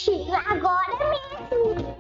Agora mesmo.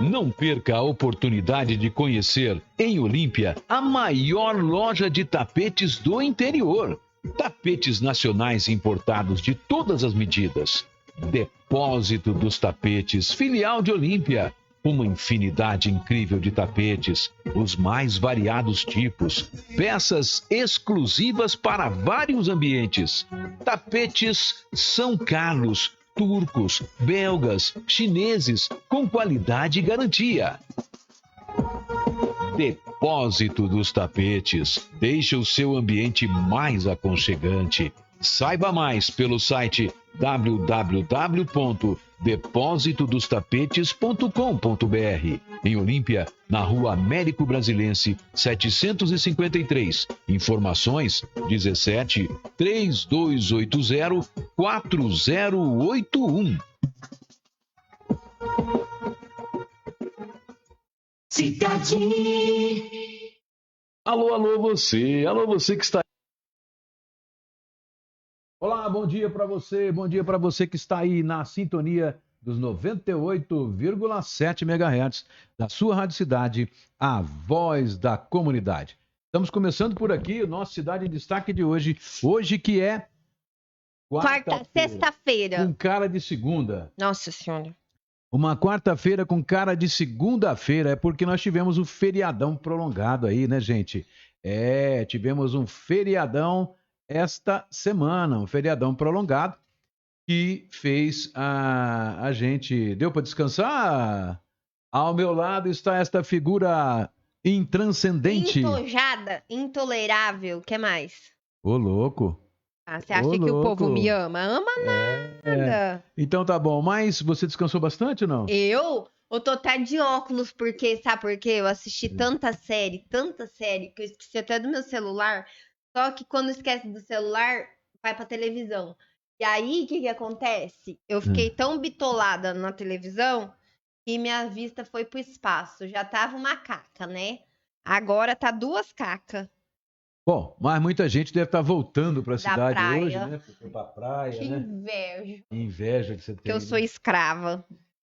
Não perca a oportunidade de conhecer, em Olímpia, a maior loja de tapetes do interior. Tapetes nacionais importados de todas as medidas. Depósito dos Tapetes, filial de Olímpia. Uma infinidade incrível de tapetes, os mais variados tipos, peças exclusivas para vários ambientes. Tapetes São Carlos, turcos, belgas, chineses, com qualidade e garantia. Depósito dos Tapetes. Deixa o seu ambiente mais aconchegante. Saiba mais pelo site www.depositodostapetes.com.br. Em Olímpia, na Rua Américo Brasilense, 753. Informações 17 3280 4081. Cidade. Alô, você. Alô, você que está. Olá, bom dia para você que está aí na sintonia dos 98,7 MHz da sua Rádio Cidade, a voz da comunidade. Estamos começando por aqui o nosso Cidade em Destaque de hoje, que é sexta-feira. Com cara de segunda. Nossa Senhora. Uma quarta-feira com cara de segunda-feira, é porque nós tivemos um feriadão prolongado aí, né, gente? Tivemos um feriadão esta semana, um feriadão prolongado, que fez a gente... Deu para descansar? Ao meu lado está esta figura intranscendente. Intojada, intolerável, o que mais? Ô, louco. Você acha que o povo me ama? Ama nada. Então tá bom, mas você descansou bastante ou não? Eu tô até de óculos, porque, sabe por quê? Eu assisti tanta série, que eu esqueci até do meu celular. Só que quando esquece do celular, vai pra televisão. E aí, o que acontece? Eu fiquei tão bitolada na televisão que minha vista foi pro espaço. Já tava uma caca, né? Agora tá 2 cacas. Bom, mas muita gente deve estar voltando pra cidade praia. hoje, né? Foi pra praia, que né? inveja. Inveja que você tem. Que eu sou escrava.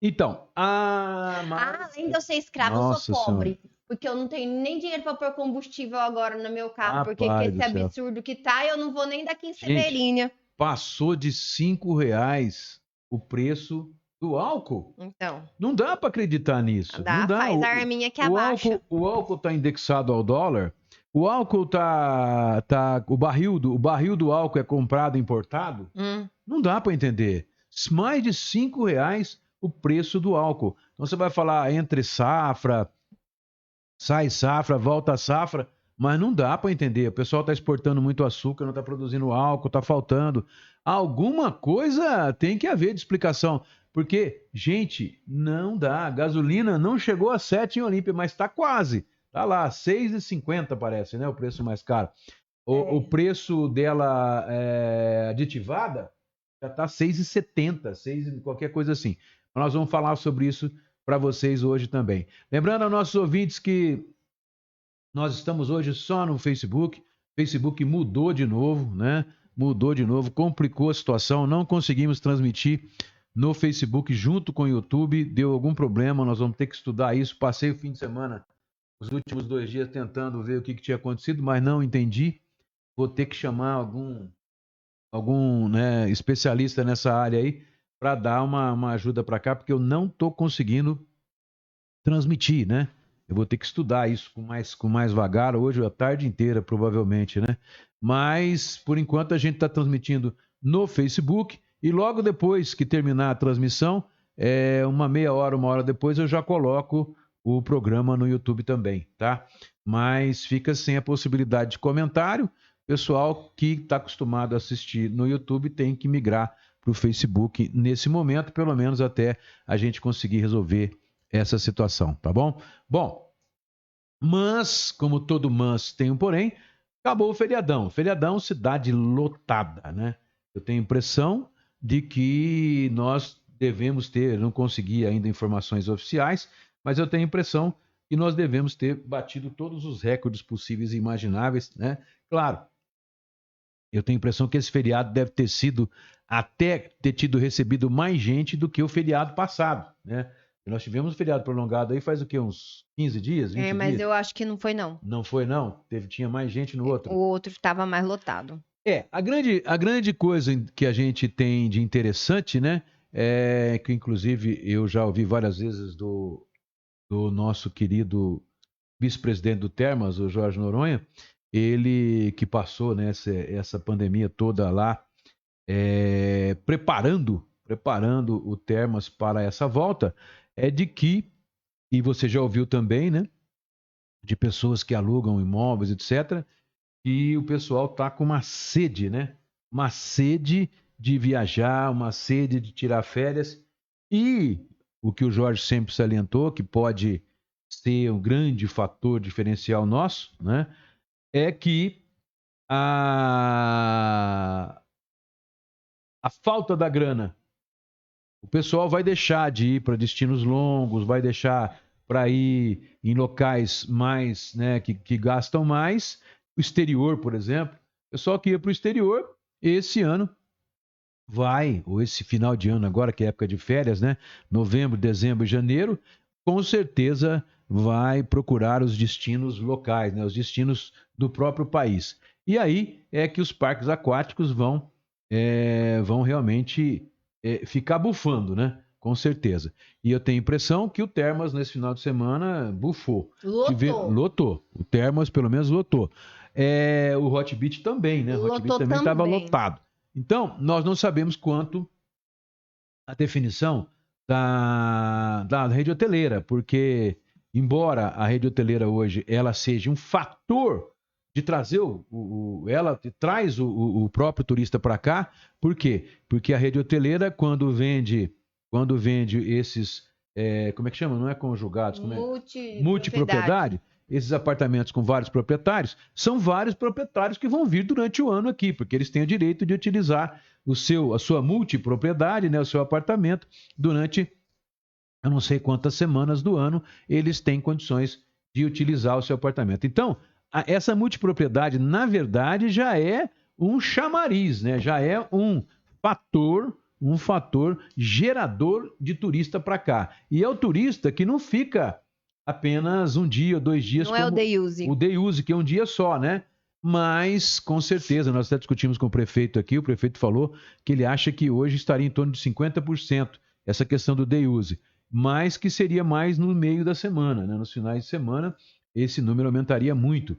Então, além de eu ser escrava, eu Nossa sou pobre. Senhora. Porque eu não tenho nem dinheiro pra pôr combustível agora no meu carro. Porque com Rapaz esse do céu. absurdo que tá, eu não vou nem daqui em Severinha. Passou de R$ 5 o preço do álcool. Então. Não dá pra acreditar nisso. Não dá. Faz a arminha que abaixa. O álcool tá indexado ao dólar. O álcool o barril do álcool é comprado importado. Não dá pra entender. Mais de R$ 5 o preço do álcool. Então você vai falar entre safra, sai safra, volta safra, mas não dá para entender. O pessoal está exportando muito açúcar, não está produzindo álcool, está faltando. Alguma coisa tem que haver de explicação. Porque, gente, não dá. A gasolina não chegou a 7 em Olímpia, mas está quase. Está lá, R$ 6,50 parece, né? O preço mais caro. O preço dela aditivada já está R$ 6,70, qualquer coisa assim. Nós vamos falar sobre isso para vocês hoje também. Lembrando aos nossos ouvintes que nós estamos hoje só no Facebook. O Facebook mudou de novo, né? Mudou de novo, complicou a situação. Não conseguimos transmitir no Facebook junto com o YouTube. Deu algum problema, nós vamos ter que estudar isso. Passei o fim de semana, os últimos 2 dias, tentando ver o que tinha acontecido, mas não entendi. Vou ter que chamar algum especialista nessa área aí para dar uma ajuda para cá, porque eu não estou conseguindo transmitir, né? Eu vou ter que estudar isso com mais vagar hoje a tarde inteira, provavelmente, né? Mas, por enquanto, a gente está transmitindo no Facebook e logo depois que terminar a transmissão, uma meia hora, 1 hora depois, eu já coloco o programa no YouTube também, tá? Mas fica sem a possibilidade de comentário. Pessoal que está acostumado a assistir no YouTube tem que migrar para o Facebook nesse momento, pelo menos até a gente conseguir resolver essa situação, tá bom? Bom, mas, como todo mas tem um porém, acabou o feriadão. Feriadão, cidade lotada, né? Eu tenho a impressão de que nós devemos ter, não consegui ainda informações oficiais, mas eu tenho a impressão que nós devemos ter batido todos os recordes possíveis e imagináveis, né? Claro, Eu tenho a impressão que esse feriado deve ter sido, até ter recebido mais gente do que o feriado passado, né? Nós tivemos um feriado prolongado aí faz o quê? Uns 15 dias, 20 dias? Mas eu acho que não foi, não. Não foi, não? Tinha mais gente no outro? O outro estava mais lotado. A grande coisa que a gente tem de interessante, né? É que, inclusive, eu já ouvi várias vezes do nosso querido vice-presidente do Termas, o Jorge Noronha, ele que passou, né, essa pandemia toda lá, preparando o Termas para essa volta, é de que, e você já ouviu também, né, de pessoas que alugam imóveis, etc., que o pessoal tá com uma sede, né, uma sede de viajar, uma sede de tirar férias, e o que o Jorge sempre salientou, que pode ser um grande fator diferencial nosso, né, é que a falta da grana, o pessoal vai deixar de ir para destinos longos, vai deixar para ir em locais mais, né, que gastam mais. O exterior, por exemplo, o pessoal que ia para o exterior, esse ano vai, ou esse final de ano agora, que é época de férias, né, novembro, dezembro e janeiro, com certeza vai procurar os destinos locais, né, os destinos do próprio país. E aí é que os parques aquáticos vão realmente ficar bufando, né? Com certeza. E eu tenho a impressão que o Termas, nesse final de semana, bufou. Lotou. O Termas, pelo menos, lotou. O Hot Beach também, né? O Hot Beach também estava lotado. Então, nós não sabemos quanto a definição da rede hoteleira, porque, embora a rede hoteleira hoje ela seja um fator de trazer ela traz o próprio turista para cá. Por quê? Porque a rede hoteleira, quando vende esses, como é que chama? Não é conjugados, multipropriedade. Esses apartamentos com vários proprietários, são vários proprietários que vão vir durante o ano aqui, porque eles têm o direito de utilizar a sua multipropriedade, né, o seu apartamento, durante eu não sei quantas semanas do ano eles têm condições de utilizar o seu apartamento. Então, essa multipropriedade, na verdade, já é um chamariz, né? Já é um fator gerador de turista para cá. E é o turista que não fica apenas um dia ou 2 dias. Não é o day use. O day use, que é um dia só, né? Mas, com certeza, nós até discutimos com o prefeito aqui, o prefeito falou que ele acha que hoje estaria em torno de 50% essa questão do day use, mas que seria mais no meio da semana, né? Nos finais de semana, esse número aumentaria muito,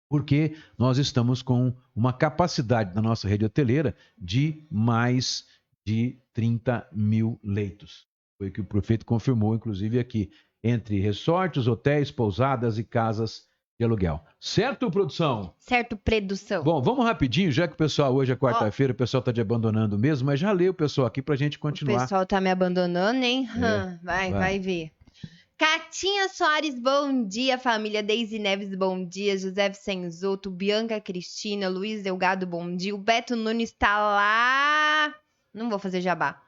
porque nós estamos com uma capacidade na nossa rede hoteleira de mais de 30 mil leitos. Foi o que o prefeito confirmou, inclusive, aqui, entre resorts, hotéis, pousadas e casas de aluguel. Certo, produção? Certo, produção. Bom, vamos rapidinho, já que o pessoal, hoje é quarta-feira, o pessoal está te abandonando mesmo, mas já lê o pessoal aqui pra gente continuar. O pessoal tá me abandonando, hein? Vai ver. Catinha Soares, bom dia. Família Deise Neves, bom dia. José Senzoto, Bianca Cristina, Luiz Delgado, bom dia. O Beto Nunes tá lá. Não vou fazer jabá.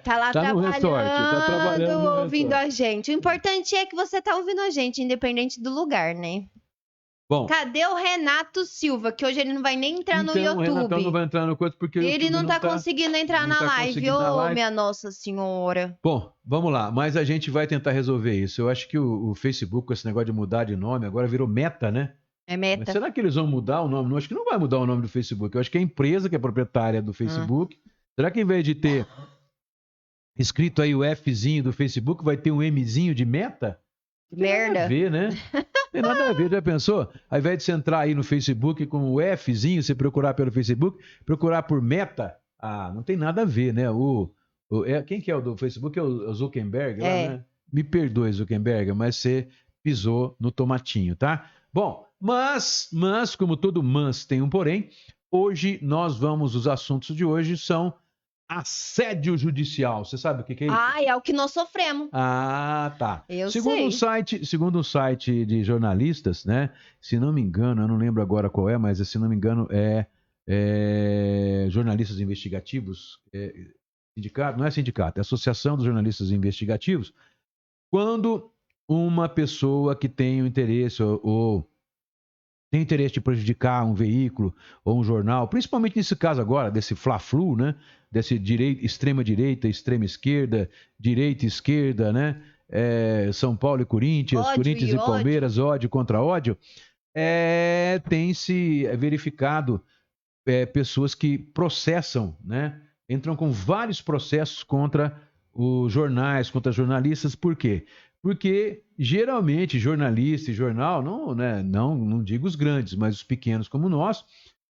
Tá lá trabalhando, ouvindo a gente. O importante é que você tá ouvindo a gente, independente do lugar, né? Bom, cadê o Renato Silva? Que hoje ele não vai nem entrar no YouTube. O Renato não vai entrar no coisa porque ele não tá conseguindo entrar na live. Minha Nossa Senhora. Bom, vamos lá. Mas a gente vai tentar resolver isso. Eu acho que o Facebook, com esse negócio de mudar de nome, agora virou Meta, né? É Meta. Mas será que eles vão mudar o nome? Eu acho que não vai mudar o nome do Facebook. Eu acho que a empresa que é proprietária do Facebook, será que em vez de ter escrito aí o Fzinho do Facebook, vai ter um Mzinho de Meta? Merda. Tem nada a ver, né? Tem nada a ver, já pensou? Ao invés de você entrar aí no Facebook com o Fzinho, você procurar pelo Facebook, procurar por Meta, não tem nada a ver, né? Quem que é o do Facebook? É o Zuckerberg, lá, né? Me perdoe, Zuckerberg, mas você pisou no tomatinho, tá? Bom, mas, como todo mas tem um porém, hoje os assuntos de hoje são assédio judicial. Você sabe o que é isso? É o que nós sofremos. Tá. Eu sei. Segundo um site de jornalistas, né? Se não me engano, eu não lembro agora qual é, mas se não me engano jornalistas investigativos, sindicato, não é sindicato, é Associação dos Jornalistas Investigativos. Quando uma pessoa que tem um interesse ou tem interesse de prejudicar um veículo ou um jornal, principalmente nesse caso agora, desse Fla-Flu, né? Desse extrema-direita, extrema-esquerda, direita-esquerda, né? São Paulo e Corinthians, Ódio Corinthians e Palmeiras, ódio contra ódio. Tem se verificado pessoas que processam, né? Entram com vários processos contra os jornais, contra jornalistas. Por quê? Porque geralmente jornalista e jornal, não digo os grandes, mas os pequenos como nós,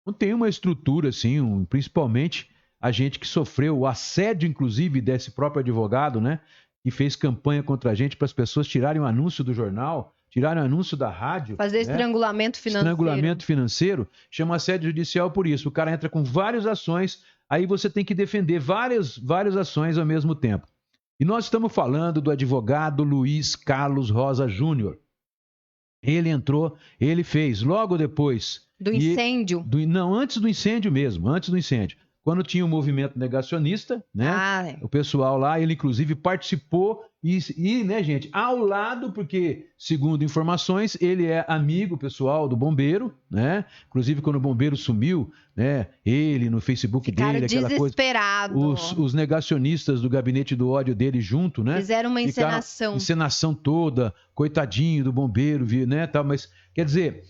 não tem uma estrutura assim, principalmente a gente que sofreu o assédio, inclusive, desse próprio advogado, né? Que fez campanha contra a gente para as pessoas tirarem o anúncio do jornal, tirarem o anúncio da rádio. Fazer estrangulamento financeiro. Estrangulamento financeiro, chama assédio judicial por isso. O cara entra com várias ações, aí você tem que defender várias ações ao mesmo tempo. E nós estamos falando do advogado Luiz Carlos Rosa Júnior. Ele fez logo depois... Do incêndio? Antes do incêndio mesmo, antes do incêndio. Quando tinha o movimento negacionista, né? O pessoal lá, ele inclusive participou e, né, gente, ao lado, porque, segundo informações, ele é amigo pessoal do bombeiro, né? Inclusive, quando o bombeiro sumiu, né? Ele no Facebook dele, aquela desesperado. coisa. Os negacionistas do gabinete do ódio dele junto, né? Fizeram uma encenação. Encenação toda, coitadinho do bombeiro, né? Tal, mas, quer dizer...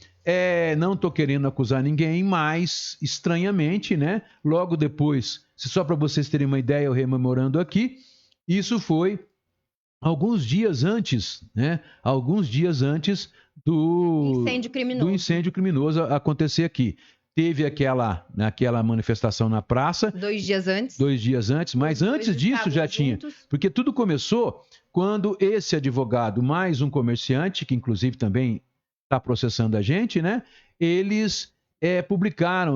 não estou querendo acusar ninguém, mas, estranhamente, né? Logo depois, só para vocês terem uma ideia, eu rememorando aqui, isso foi alguns dias antes, né? Alguns dias antes do incêndio criminoso acontecer aqui. Teve aquela manifestação na praça. 2 dias antes. 2 dias antes, mas antes disso já tinha. Porque tudo começou quando esse advogado, mais um comerciante, que inclusive também está processando a gente, né? Eles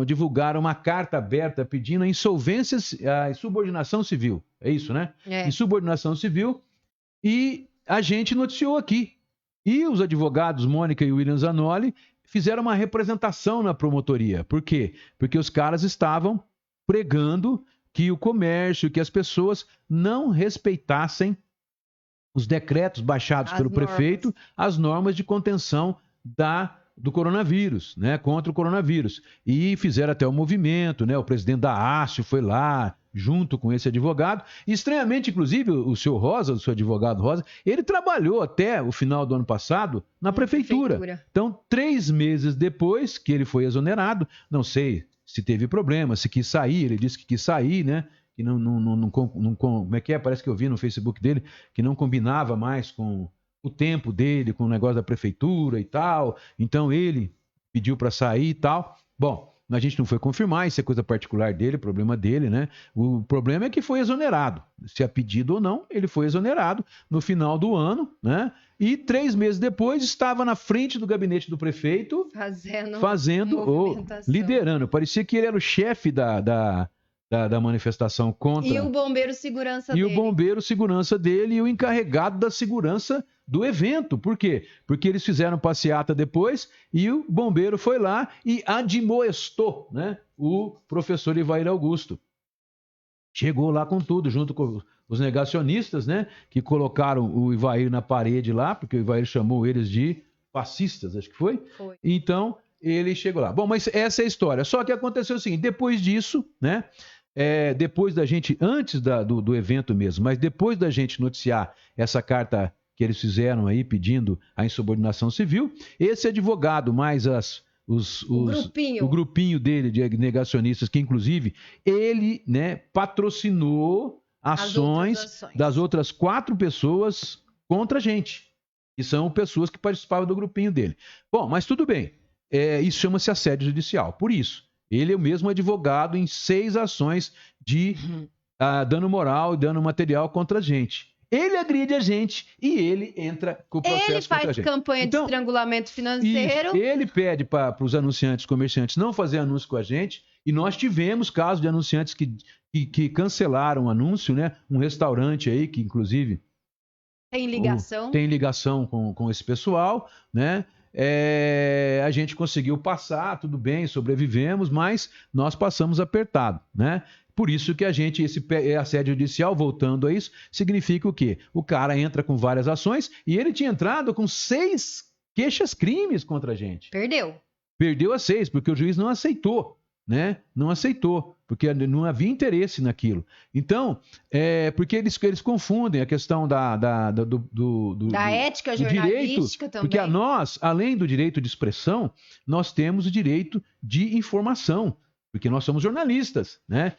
divulgaram uma carta aberta pedindo a insolvência, a insubordinação civil. É isso, né? Insubordinação civil. E a gente noticiou aqui. E os advogados Mônica e William Zanoli fizeram uma representação na promotoria. Por quê? Porque os caras estavam pregando que o comércio, que as pessoas não respeitassem os decretos baixados pelo prefeito, as normas de contenção do coronavírus, né, contra o coronavírus. E fizeram até o movimento, né, o presidente da ASSO foi lá, junto com esse advogado. E, estranhamente, inclusive, o seu advogado Rosa, ele trabalhou até o final do ano passado na prefeitura. Então, 3 meses depois que ele foi exonerado, não sei se teve problema, se quis sair, ele disse que quis sair, né, que não como é que é? Parece que eu vi no Facebook dele, que não combinava mais com o tempo dele, com o negócio da prefeitura e tal, então ele pediu para sair e tal. Bom, a gente não foi confirmar, isso é coisa particular dele, problema dele, né? O problema é que foi exonerado, se é pedido ou não, ele foi exonerado no final do ano, né? E 3 meses depois estava na frente do gabinete do prefeito, fazendo ou liderando, parecia que ele era o chefe da manifestação contra... E o bombeiro segurança dele. E o bombeiro segurança dele e o encarregado da segurança do evento. Por quê? Porque eles fizeram passeata depois e o bombeiro foi lá e admoestou, né, o professor Ivair Augusto. Chegou lá com tudo, junto com os negacionistas, né, que colocaram o Ivair na parede lá, porque o Ivair chamou eles de fascistas, acho que foi. Então, ele chegou lá. Bom, mas essa é a história. Só que aconteceu o seguinte, depois disso, né, depois da gente, antes do evento mesmo, mas depois da gente noticiar essa carta que eles fizeram aí pedindo a insubordinação civil, esse advogado mais o grupinho dele de negacionistas, que inclusive ele, né, patrocinou ações das outras 4 pessoas contra a gente, que são pessoas que participavam do grupinho dele. Bom, mas tudo bem, isso chama-se assédio judicial, por isso. Ele é o mesmo advogado em 6 ações de dano moral e dano material contra a gente. Ele agride a gente e ele entra com o processo contra a gente. Ele faz campanha de estrangulamento financeiro. Ele pede para os anunciantes, comerciantes, não fazer anúncio com a gente. E nós tivemos casos de anunciantes que cancelaram o anúncio, né? Um restaurante aí que, inclusive... Tem ligação. Tem ligação com esse pessoal, né? A gente conseguiu passar, tudo bem, sobrevivemos, mas nós passamos apertado, né? Por isso que esse assédio judicial, voltando a isso, significa o quê? O cara entra com várias ações e ele tinha entrado com 6 queixas-crimes contra a gente. Perdeu. Perdeu as 6, porque o juiz não aceitou, né? Não aceitou, porque não havia interesse naquilo. Então, porque eles confundem a questão da ética do jornalística direito, também. porque nós, além do direito de expressão, nós temos o direito de informação, porque nós somos jornalistas, né?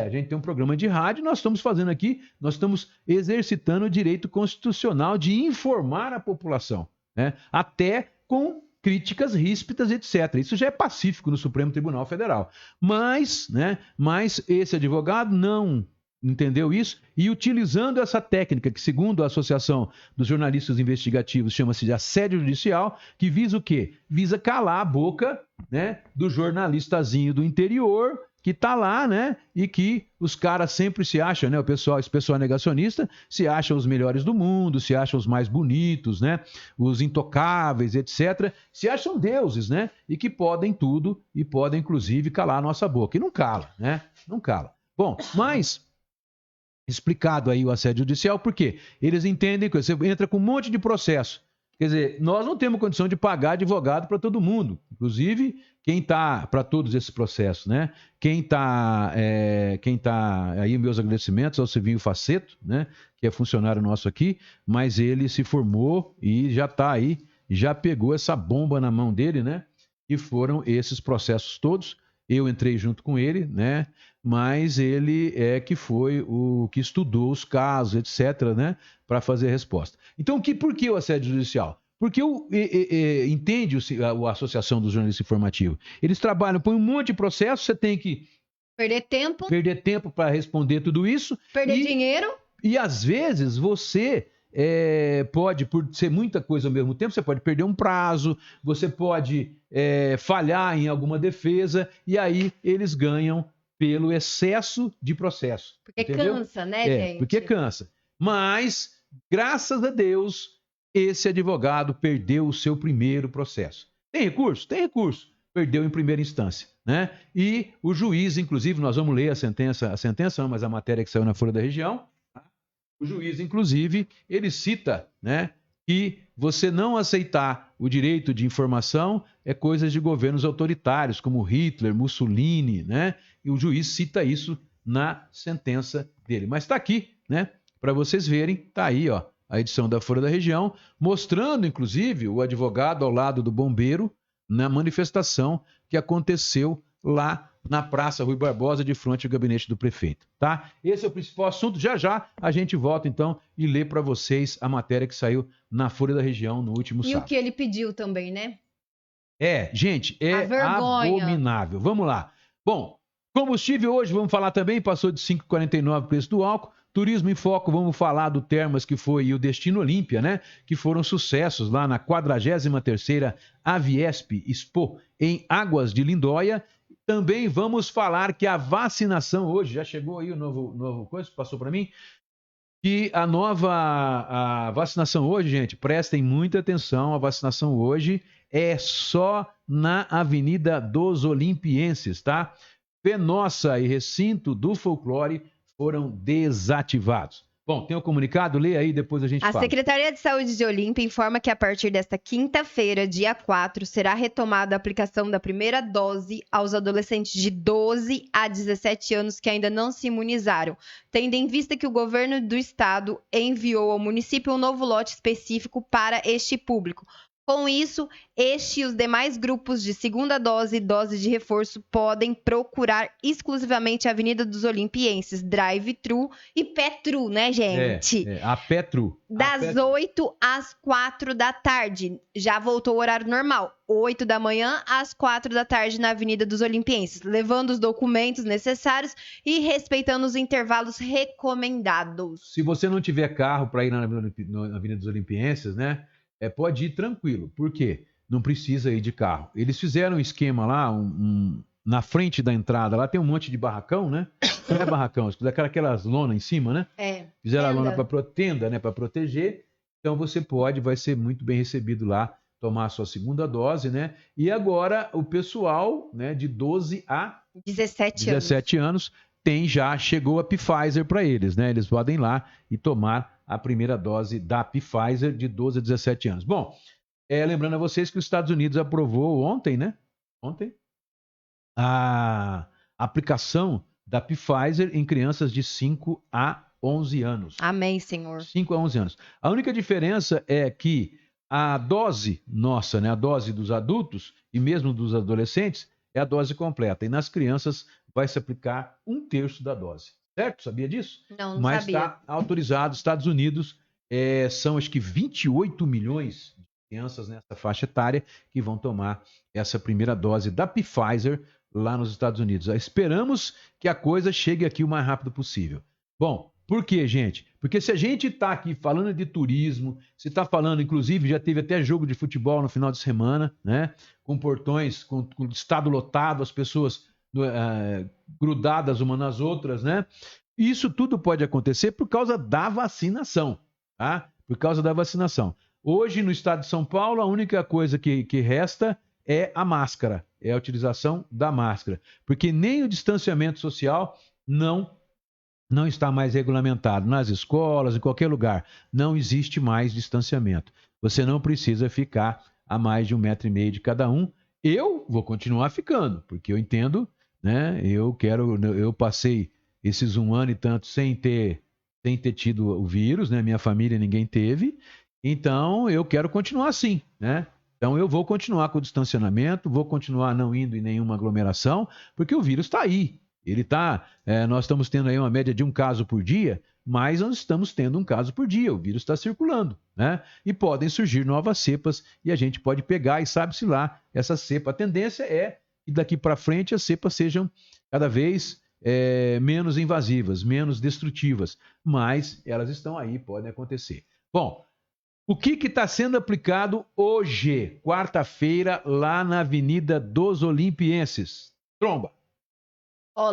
A gente tem um programa de rádio, nós estamos fazendo aqui, nós estamos exercitando o direito constitucional de informar a população, né? Até com críticas ríspidas, etc. Isso já é pacífico no Supremo Tribunal Federal. Mas esse advogado não entendeu isso e, utilizando essa técnica, que segundo a Associação dos Jornalistas Investigativos chama-se de assédio judicial, que visa o quê? Visa calar a boca, né, do jornalistazinho do interior que tá lá, né, e que os caras sempre se acham, né, esse pessoal negacionista, se acham os melhores do mundo, se acham os mais bonitos, né, os intocáveis, etc. Se acham deuses, né, e que podem tudo e podem, inclusive, calar a nossa boca. E não cala, né, não cala. Bom, mas explicado aí o assédio judicial, por quê? Eles entendem que você entra com um monte de processo. Quer dizer, nós não temos condição de pagar advogado para todo mundo, inclusive quem está para todos esses processos, né? Quem tá aí, meus agradecimentos ao Silvinho Faceto, né? Que é funcionário nosso aqui, mas ele se formou e já está aí, já pegou essa bomba na mão dele, né? E foram esses processos todos. Eu entrei junto com ele, né? Mas ele que foi o que estudou os casos, etc., né? Para fazer a resposta. Então, por que o assédio judicial? Porque entende a Associação dos Jornalistas Informativos. Eles trabalham, põem um monte de processo, você tem que perder tempo para responder tudo isso. Perder dinheiro. E às vezes você pode, por ser muita coisa ao mesmo tempo, você pode perder um prazo, você pode falhar em alguma defesa, e aí eles ganham pelo excesso de processo. Porque entendeu? Cansa, né, gente? Porque cansa. Mas, graças a Deus, esse advogado perdeu o seu primeiro processo. Tem recurso? Tem recurso. Perdeu em primeira instância, né? E o juiz, inclusive, nós vamos ler a sentença não, mas a matéria que saiu na Folha da Região, o juiz, inclusive, ele cita, né, que você não aceitar o direito de informação é coisa de governos autoritários, como Hitler, Mussolini, né? E o juiz cita isso na sentença dele. Mas está aqui, né? Para vocês verem, está aí, ó, a edição da Folha da Região, mostrando, inclusive, o advogado ao lado do bombeiro na manifestação que aconteceu lá na Praça Rui Barbosa, de frente ao gabinete do prefeito, tá? Esse é o principal assunto. Já a gente volta, então, e lê para vocês a matéria que saiu na Folha da Região no último sábado. E o que ele pediu também, né? Gente, abominável. Vamos lá. Bom, combustível hoje, vamos falar também, passou de 5,49 o preço do álcool. Turismo em Foco, vamos falar do Termas, que foi o Destino Olímpia, né? Que foram sucessos lá na 43ª Aviesp Expo, em Águas de Lindóia. Também vamos falar que a vacinação hoje, já chegou aí o novo coisa, passou para mim, que a vacinação hoje, gente, prestem muita atenção, a vacinação hoje é só na Avenida dos Olimpienses, tá? Fenossa e Recinto do Folclore foram desativados. Bom, tem o comunicado, lê aí, depois a gente fala. A Secretaria de Saúde de Olímpia informa que a partir desta quinta-feira, dia 4, será retomada a aplicação da primeira dose aos adolescentes de 12 a 17 anos que ainda não se imunizaram, tendo em vista que o governo do estado enviou ao município um novo lote específico para este público. Com isso, este e os demais grupos de segunda dose e dose de reforço podem procurar exclusivamente a Avenida dos Olimpienses, Drive-Thru e Pé-Thru, né, gente? A Pé-Thru. Das 8 às 4 da tarde. Já voltou o horário normal. 8 da manhã às 4 da tarde na Avenida dos Olimpienses, levando os documentos necessários e respeitando os intervalos recomendados. Se você não tiver carro para ir na Avenida dos Olimpienses, né? Pode ir tranquilo. Por quê? Não precisa ir de carro. Eles fizeram um esquema lá, na frente da entrada, lá tem um monte de barracão, né? Não é barracão, aquelas lonas em cima, né? Fizeram a lona para tenda, né? Para proteger. Então você vai ser muito bem recebido lá, tomar a sua segunda dose, né? E agora o pessoal, né, de 12 a 17 anos chegou a Pfizer para eles, né? Eles podem ir lá e tomar a primeira dose da Pfizer de 12 a 17 anos. Bom, lembrando a vocês que os Estados Unidos aprovou ontem, né? Ontem. A aplicação da Pfizer em crianças de 5 a 11 anos. Amém, Senhor. 5 a 11 anos. A única diferença é que a dose nossa, né, a dose dos adultos e mesmo dos adolescentes, é a dose completa. E nas crianças vai se aplicar 1/3 da dose. Certo? Sabia disso? Não Mas sabia. está autorizado. Estados Unidos são acho que 28 milhões de crianças nessa faixa etária que vão tomar essa primeira dose da Pfizer lá nos Estados Unidos. Esperamos que a coisa chegue aqui o mais rápido possível. Bom, por quê, gente? Porque se a gente está aqui falando de turismo, se está falando, inclusive, já teve até jogo de futebol no final de semana, né? Com portões, com estado lotado, as pessoas grudadas umas nas outras, né? Isso tudo pode acontecer por causa da vacinação, tá? Por causa da vacinação. Hoje, no estado de São Paulo, a única coisa que resta é a máscara, é a utilização da máscara. Porque nem o distanciamento social não está mais regulamentado. Nas escolas, em qualquer lugar, não existe mais distanciamento. Você não precisa ficar a mais de 1,5 metro de cada um. Eu vou continuar ficando, porque eu entendo, né? Eu passei esses 1 ano e tanto sem ter tido o vírus, né? Minha família ninguém teve. Então, eu quero continuar assim, né? Então, eu vou continuar com o distanciamento, vou continuar não indo em nenhuma aglomeração, porque o vírus está aí. Ele está. Nós estamos tendo aí uma média de 1 caso por dia, mas nós estamos tendo 1 caso por dia. O vírus está circulando, né? E podem surgir novas cepas e a gente pode pegar e sabe-se lá essa cepa. A tendência é que daqui para frente as cepas sejam cada vez menos invasivas, menos destrutivas, mas elas estão aí, podem acontecer. Bom. O que está sendo aplicado hoje, quarta-feira, lá na Avenida dos Olimpienses? Tromba.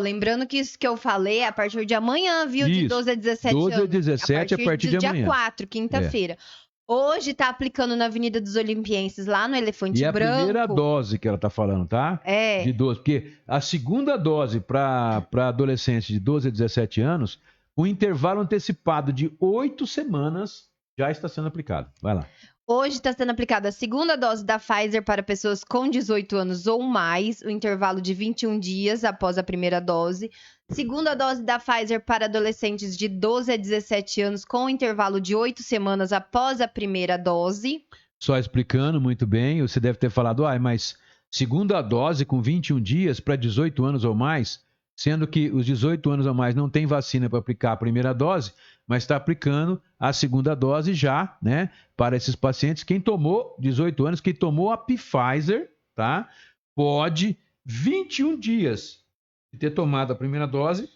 Lembrando que isso que eu falei é a partir de amanhã, viu? Isso. De 12 a 17 12 anos. a 17 a partir de amanhã. Dia 4, quinta-feira. Hoje tá aplicando na Avenida dos Olimpienses, lá no Elefante Branco. E a primeira dose que ela tá falando, tá? De 12. Porque a segunda dose para adolescentes de 12 a 17 anos, o intervalo antecipado de 8 semanas já está sendo aplicado. Vai lá. Hoje está sendo aplicada a segunda dose da Pfizer para pessoas com 18 anos ou mais, o intervalo de 21 dias após a primeira dose. Segunda dose da Pfizer para adolescentes de 12 a 17 anos, com intervalo de 8 semanas após a primeira dose. Só explicando muito bem, você deve ter falado, mas segunda dose com 21 dias para 18 anos ou mais, sendo que os 18 anos ou mais não tem vacina para aplicar a primeira dose, mas está aplicando a segunda dose já, né, para esses pacientes. Quem tomou 18 anos, quem tomou a Pfizer, tá, pode 21 dias de ter tomado a primeira dose,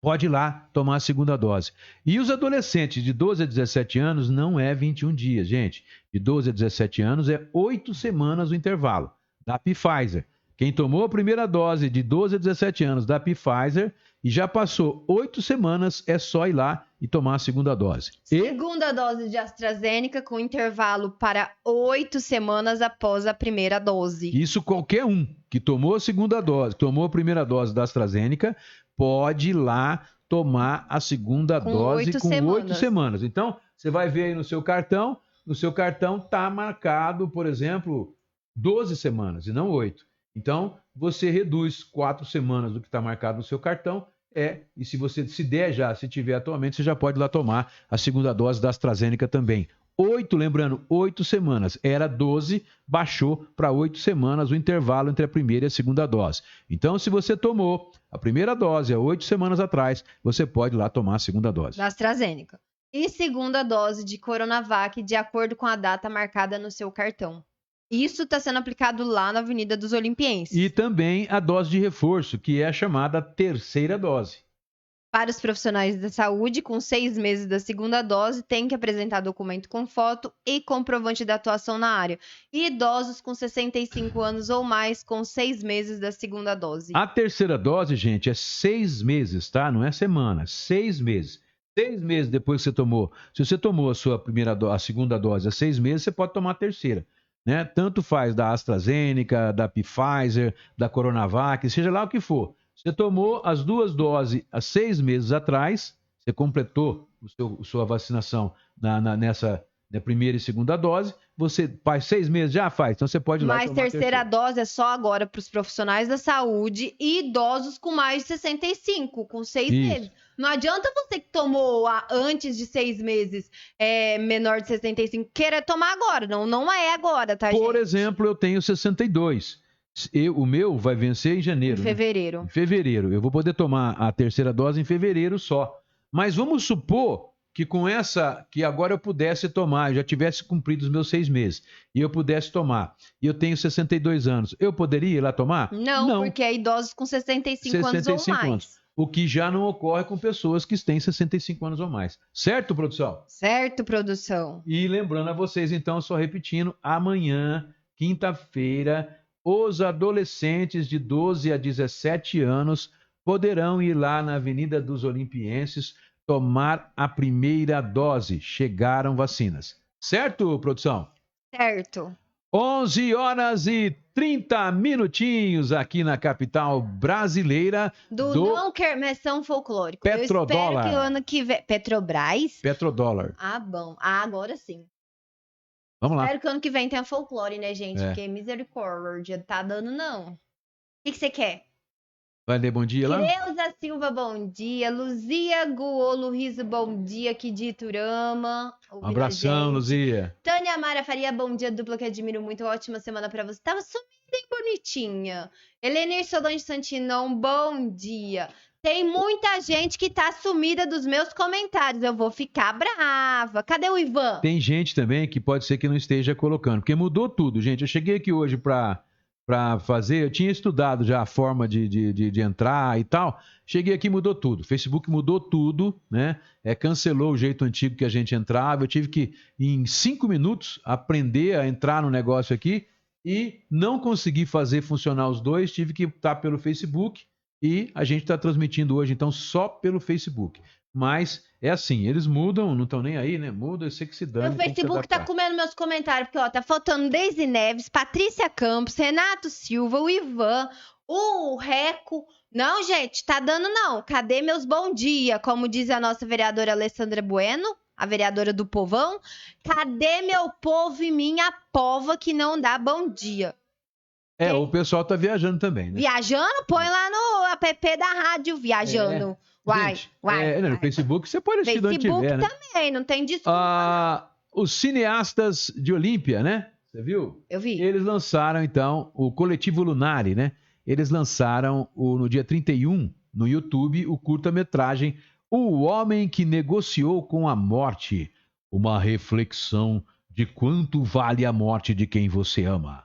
pode ir lá tomar a segunda dose. E os adolescentes de 12 a 17 anos não é 21 dias, gente. De 12 a 17 anos é 8 semanas o intervalo da Pfizer. Quem tomou a primeira dose de 12 a 17 anos da Pfizer e já passou 8 semanas, é só ir lá e tomar a segunda dose. Segunda dose de AstraZeneca com intervalo para 8 semanas após a primeira dose. Isso qualquer um que tomou a segunda dose, tomou a primeira dose da AstraZeneca, pode ir lá tomar a segunda dose com 8 semanas. Então, você vai ver aí no seu cartão está marcado, por exemplo, 12 semanas e não 8. Então, você reduz 4 semanas do que está marcado no seu cartão, e se tiver atualmente, você já pode ir lá tomar a segunda dose da AstraZeneca também. 8 semanas. Era 12, baixou para 8 semanas o intervalo entre a primeira e a segunda dose. Então, se você tomou a primeira dose há 8 semanas atrás, você pode ir lá tomar a segunda dose. Da AstraZeneca. E segunda dose de Coronavac, de acordo com a data marcada no seu cartão. Isso está sendo aplicado lá na Avenida dos Olimpienses. E também a dose de reforço, que é a chamada terceira dose. Para os profissionais da saúde, com 6 meses da segunda dose, tem que apresentar documento com foto e comprovante da atuação na área. E idosos com 65 anos ou mais, com 6 meses da segunda dose. A terceira dose, gente, é 6 meses, tá? Não é semana, 6 meses. 6 meses depois que você tomou. Se você tomou a segunda dose há 6 meses, você pode tomar a terceira. Né? Tanto faz da AstraZeneca, da Pfizer, da Coronavac, seja lá o que for. Você tomou as 2 doses há 6 meses atrás, você completou sua vacinação nessa primeira e segunda dose, você faz 6 meses, já faz. Então você pode ir lá Mas tomar terceira dose é só agora para os profissionais da saúde e idosos com mais de 65, com 6 meses. Não adianta você que tomou antes de 6 meses, menor de 65, querer tomar agora. Não é agora, tá, gente? Por exemplo, eu tenho 62. O meu vai vencer em janeiro. Em fevereiro. Né? Em fevereiro. Eu vou poder tomar a terceira dose em fevereiro só. Mas vamos supor que com essa, que agora eu pudesse tomar, eu já tivesse cumprido os meus 6 meses, e eu pudesse tomar, e eu tenho 62 anos, eu poderia ir lá tomar? Não, porque é idosos com 65 anos ou mais. Anos. O que já não ocorre com pessoas que têm 65 anos ou mais. Certo, produção? Certo, produção. E lembrando a vocês, então, só repetindo, amanhã, quinta-feira, os adolescentes de 12 a 17 anos poderão ir lá na Avenida dos Olimpienses tomar a primeira dose. Chegaram vacinas. Certo, produção? Certo. 11 horas e 30 minutinhos aqui na capital brasileira do não quermessão folclórico. Petrodólar. Eu espero que o ano que vem... Petrobras? Petrodólar. Ah, bom. Ah, agora sim. Vamos lá. Espero que o ano que vem tenha folclore, né, gente? Porque misericórdia, tá dando não. O que você quer? Vai ler bom dia lá? Creuza Silva, bom dia. Luzia Guolo Riso, bom dia. Que de Iturama. Um abração, Luzia. Tânia Mara Faria, bom dia. Dupla que admiro muito. Ótima semana pra você. Tava sumida, hein, bonitinha. Helenir Solange Santinão, bom dia. Tem muita gente que tá sumida dos meus comentários. Eu vou ficar brava. Cadê o Ivan? Tem gente também que pode ser que não esteja colocando, porque mudou tudo, gente. Eu cheguei aqui hoje para fazer, eu tinha estudado já a forma de entrar e tal. Cheguei aqui e mudou tudo. Facebook mudou tudo, né? Cancelou o jeito antigo que a gente entrava. Eu tive que, em 5 minutos, aprender a entrar no negócio aqui e não consegui fazer funcionar os dois. Tive que estar pelo Facebook e a gente está transmitindo hoje, então, só pelo Facebook. Mas é assim, eles mudam, não estão nem aí, né? Mudam, eu sei que se dane. O Facebook tá comendo meus comentários, porque, ó, tá faltando Deise Neves, Patrícia Campos, Renato Silva, o Ivan, o Reco. Não, gente, tá dando não. Cadê meus bom dia? Como diz a nossa vereadora Alessandra Bueno, a vereadora do povão. Cadê meu povo e minha pova que não dá bom dia? O pessoal tá viajando também, né? Viajando? Põe lá no app da rádio, viajando. Gente, no Facebook você pode assistir onde tiver, né? Facebook também, não tem desculpa. Os cineastas de Olímpia, né? Você viu? Eu vi. Eles lançaram, então, o Coletivo Lunari, né? Eles lançaram, no dia 31, no YouTube, o curta-metragem O Homem que Negociou com a Morte. Uma reflexão de quanto vale a morte de quem você ama.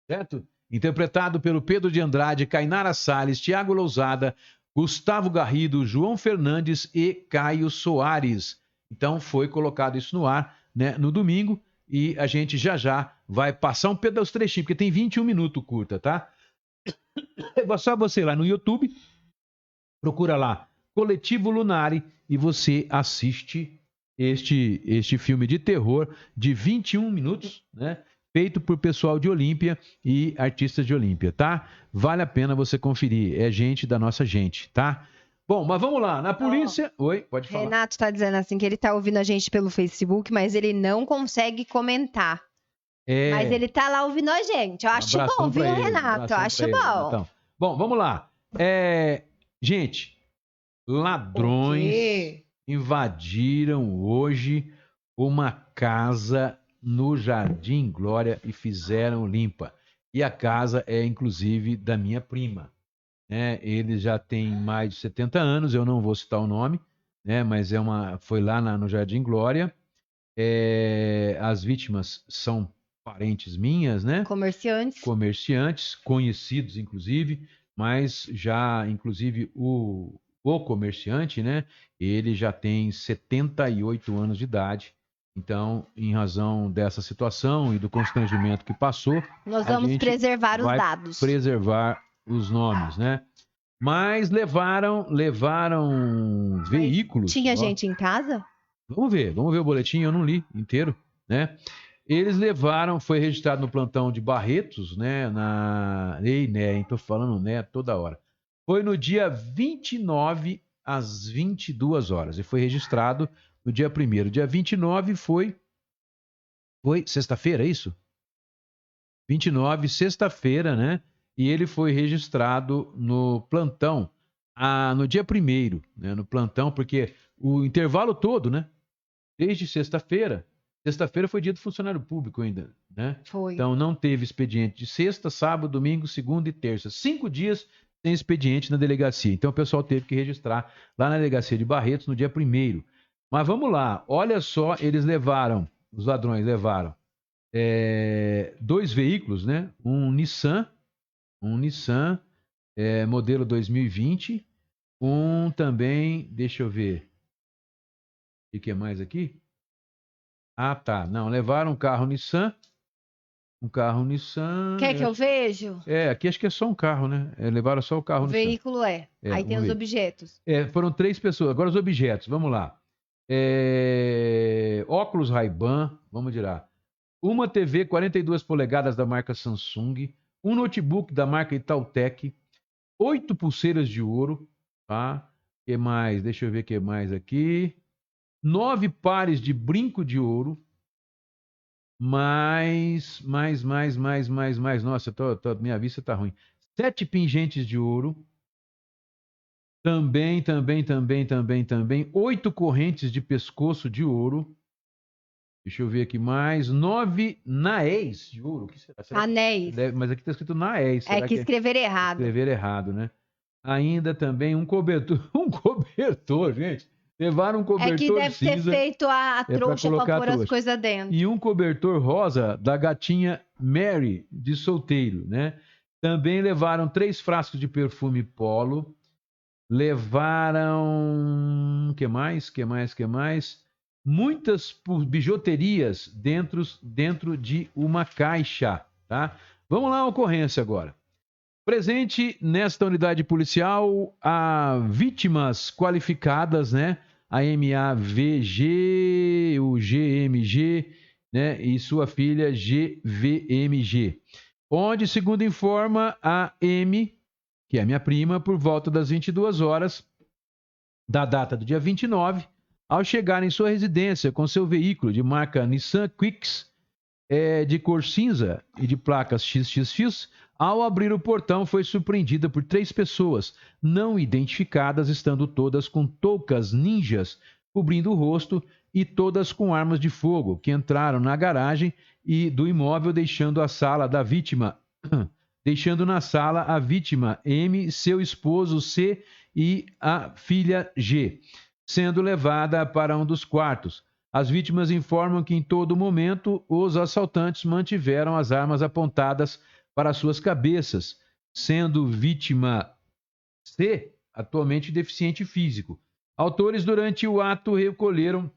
Certo? Interpretado pelo Pedro de Andrade, Cainara Salles, Tiago Lousada, Gustavo Garrido, João Fernandes e Caio Soares. Então foi colocado isso no ar, né, no domingo, e a gente já vai passar um pedaço dos trechinhos, porque tem 21 minutos curta, tá? É só você ir lá no YouTube, procura lá Coletivo Lunari e você assiste este filme de terror de 21 minutos, né? Feito por pessoal de Olímpia e artistas de Olímpia, tá? Vale a pena você conferir. É gente da nossa gente, tá? Bom, mas vamos lá. Na polícia... Oi, pode falar. Renato tá dizendo assim que ele tá ouvindo a gente pelo Facebook, mas ele não consegue comentar. Mas ele tá lá ouvindo a gente. Eu acho bom, viu, Renato? Eu acho bom. Então, bom, vamos lá. Gente, ladrões invadiram hoje uma casa no Jardim Glória e fizeram limpa. E a casa é, inclusive, da minha prima. Ele já tem mais de 70 anos, eu não vou citar o nome, né? Mas foi lá no Jardim Glória. As vítimas são parentes minhas, né? Comerciantes, conhecidos, inclusive, mas já, inclusive, o comerciante, né? Ele já tem 78 anos de idade. Então, em razão dessa situação e do constrangimento que passou, nós vamos preservar os dados. Preservar os nomes, né? Mas levaram veículos. Tinha gente em casa? Vamos ver o boletim, eu não li inteiro, né? Eles levaram, foi registrado no plantão de Barretos, né? Tô falando, né, toda hora. Foi no dia 29 às 22 horas e foi registrado no dia 1º. Dia 29 foi Foi sexta-feira, é isso? 29, sexta-feira, né? E ele foi registrado no plantão no dia 1º, né? No plantão, porque o intervalo todo, né? Desde sexta-feira. Sexta-feira foi dia do funcionário público ainda, né? Foi. Então não teve expediente de sexta, sábado, domingo, segunda e terça. 5 dias sem expediente na delegacia. Então o pessoal teve que registrar lá na delegacia de Barretos no dia 1º. Mas vamos lá, olha só, os ladrões levaram 2 veículos, né? Um Nissan modelo 2020, um também, deixa eu ver, o que é mais aqui? Ah, tá. Não, levaram um carro Nissan. Quer que eu vejo? Aqui acho que é só um carro, né? Levaram só o carro O Nissan. veículo Aí tem os objetos. Foram 3 pessoas. Agora os objetos, vamos lá. Óculos Ray-Ban, vamos tirar. Uma TV 42 polegadas da marca Samsung, um notebook da marca Itautec, 8 pulseiras de ouro, tá? Que mais? Deixa eu ver o que mais aqui. 9 pares de brinco de ouro, mais. Nossa, minha vista tá ruim. 7 pingentes de ouro. Também. 8 correntes de pescoço de ouro. Deixa eu ver aqui mais. 9 naéis de ouro. O que será? Anéis. Mas aqui está escrito naéis. Será que escreveram errado. Escreveram errado, né? Ainda também um cobertor. Um cobertor, gente. Levaram um cobertor cinza. É que deve ter feito a trouxa para pôr as coisas dentro. E um cobertor rosa da gatinha Mary, de solteiro, né? Também levaram 3 frascos de perfume Polo. Levaram... Que mais? Muitas bijuterias dentro de uma caixa, tá? Vamos lá, a ocorrência agora. Presente nesta unidade policial, há vítimas qualificadas, né? A MAVG, o GMG, né? E sua filha GVMG. Onde, segundo informa, a M, que é minha prima, por volta das 22 horas da data do dia 29, ao chegar em sua residência com seu veículo de marca Nissan Kicks, de cor cinza e de placas XXX, ao abrir o portão foi surpreendida por 3 pessoas não identificadas, estando todas com toucas ninjas cobrindo o rosto e todas com armas de fogo, que entraram na garagem e do imóvel, deixando na sala a vítima M, seu esposo C e a filha G, sendo levada para um dos quartos. As vítimas informam que em todo momento os assaltantes mantiveram as armas apontadas para suas cabeças, sendo vítima C atualmente deficiente físico. Autores, durante o ato, recolheram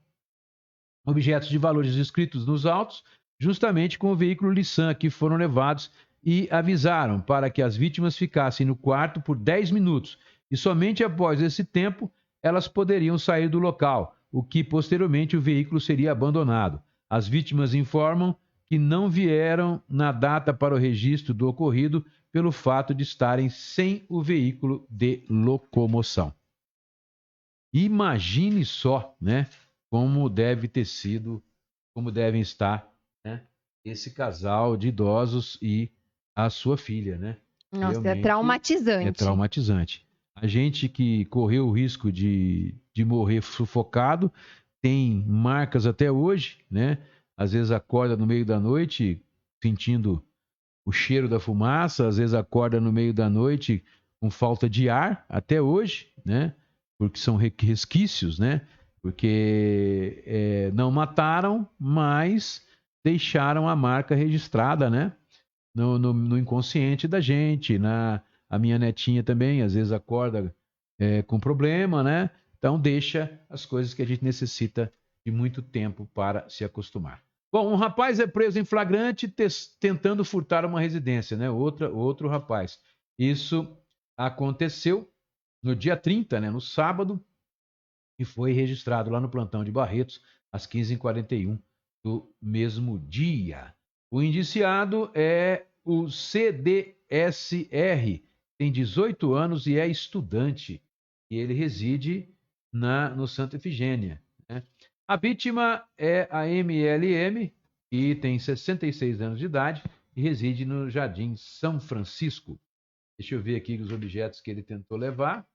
objetos de valores inscritos nos autos, justamente com o veículo Nissan, que foram levados, e avisaram para que as vítimas ficassem no quarto por 10 minutos e somente após esse tempo elas poderiam sair do local, o que posteriormente o veículo seria abandonado. As vítimas informam que não vieram na data para o registro do ocorrido pelo fato de estarem sem o veículo de locomoção. Imagine só, né, como devem estar, né, esse casal de idosos e a sua filha, né? Nossa, realmente, é traumatizante. É traumatizante. A gente que correu o risco de morrer sufocado tem marcas até hoje, né? Às vezes acorda no meio da noite sentindo o cheiro da fumaça, às vezes acorda no meio da noite com falta de ar, até hoje, né? Porque são resquícios, né? Porque não mataram, mas deixaram a marca registrada, né? No inconsciente da gente. A minha netinha também, às vezes acorda com problema, né? Então deixa as coisas que a gente necessita de muito tempo para se acostumar. Bom, um rapaz é preso em flagrante tentando furtar uma residência, né? Outro rapaz. Isso aconteceu no dia 30, né? No sábado, e foi registrado lá no plantão de Barretos, às 15h41 do mesmo dia. O indiciado é o CDSR, tem 18 anos e é estudante. E ele reside no Santa Efigênia, né? A vítima é a MLM, e tem 66 anos de idade e reside no Jardim São Francisco. Deixa eu ver aqui os objetos que ele tentou levar.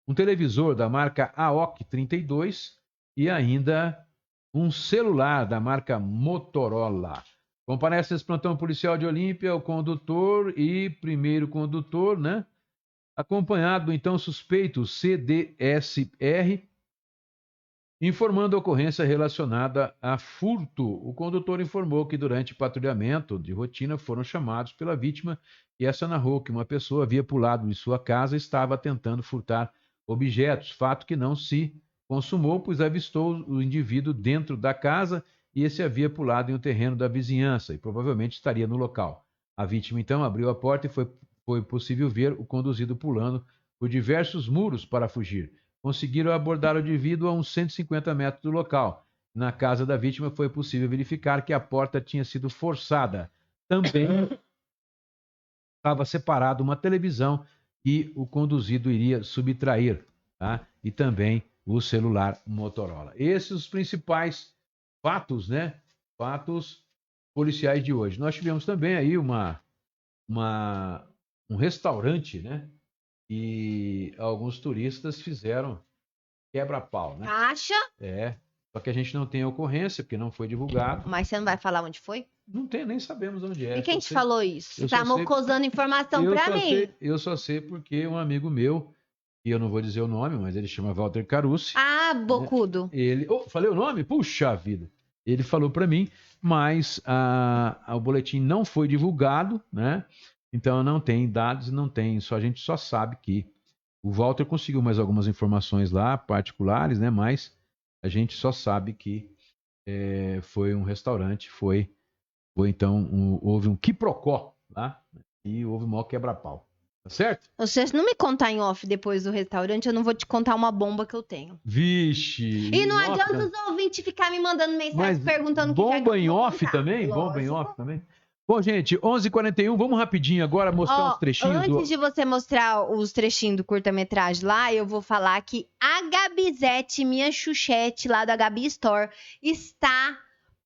Um televisor da marca AOC 32 e ainda um celular da marca Motorola. Comparece esse plantão policial de Olímpia, o condutor e primeiro condutor, né? Acompanhado do então suspeito CDSR, informando a ocorrência relacionada a furto. O condutor informou que durante patrulhamento de rotina foram chamados pela vítima e essa narrou que uma pessoa havia pulado de sua casa e estava tentando furtar objetos, fato que não se consumou, pois avistou o indivíduo dentro da casa e esse havia pulado em um terreno da vizinhança e provavelmente estaria no local. A vítima então abriu a porta e foi possível ver o conduzido pulando por diversos muros para fugir. Conseguiram abordar o indivíduo a uns 150 metros do local. Na casa da vítima foi possível verificar que a porta tinha sido forçada. Também estava separada uma televisão e o conduzido iria subtrair, tá? E também o celular Motorola. Esses os principais fatos, né? Fatos policiais de hoje. Nós tivemos também aí um restaurante, né? E alguns turistas fizeram quebra-pau, né? Acha? Só que a gente não tem ocorrência, porque não foi divulgado. Mas você não vai falar onde foi? Não tem, nem sabemos onde é. E quem te falou isso? Você tá mocosando informação pra mim. Eu só sei porque um amigo meu, e eu não vou dizer o nome, mas ele chama Walter Carucci. Ah, bocudo. Ele... falei o nome? Puxa vida! Ele falou pra mim, mas o boletim não foi divulgado, né? Então não tem dados, não tem, a gente só sabe que o Walter conseguiu mais algumas informações lá, particulares, né? Mas a gente só sabe que foi um restaurante, então, houve um quiprocó lá e houve um maior quebra-pau. Tá certo? Se você não me contar em off depois do restaurante, eu não vou te contar uma bomba que eu tenho. Vixe! E não adianta os ouvintes ficar me mandando mensagem perguntando o que bomba em off também? Bomba em off também? Bom, gente, 11h41, vamos rapidinho agora mostrar uns trechinhos. Antes de você mostrar os trechinhos do curta-metragem lá, eu vou falar que a Gabizete, minha chuchete lá da Gabi Store, está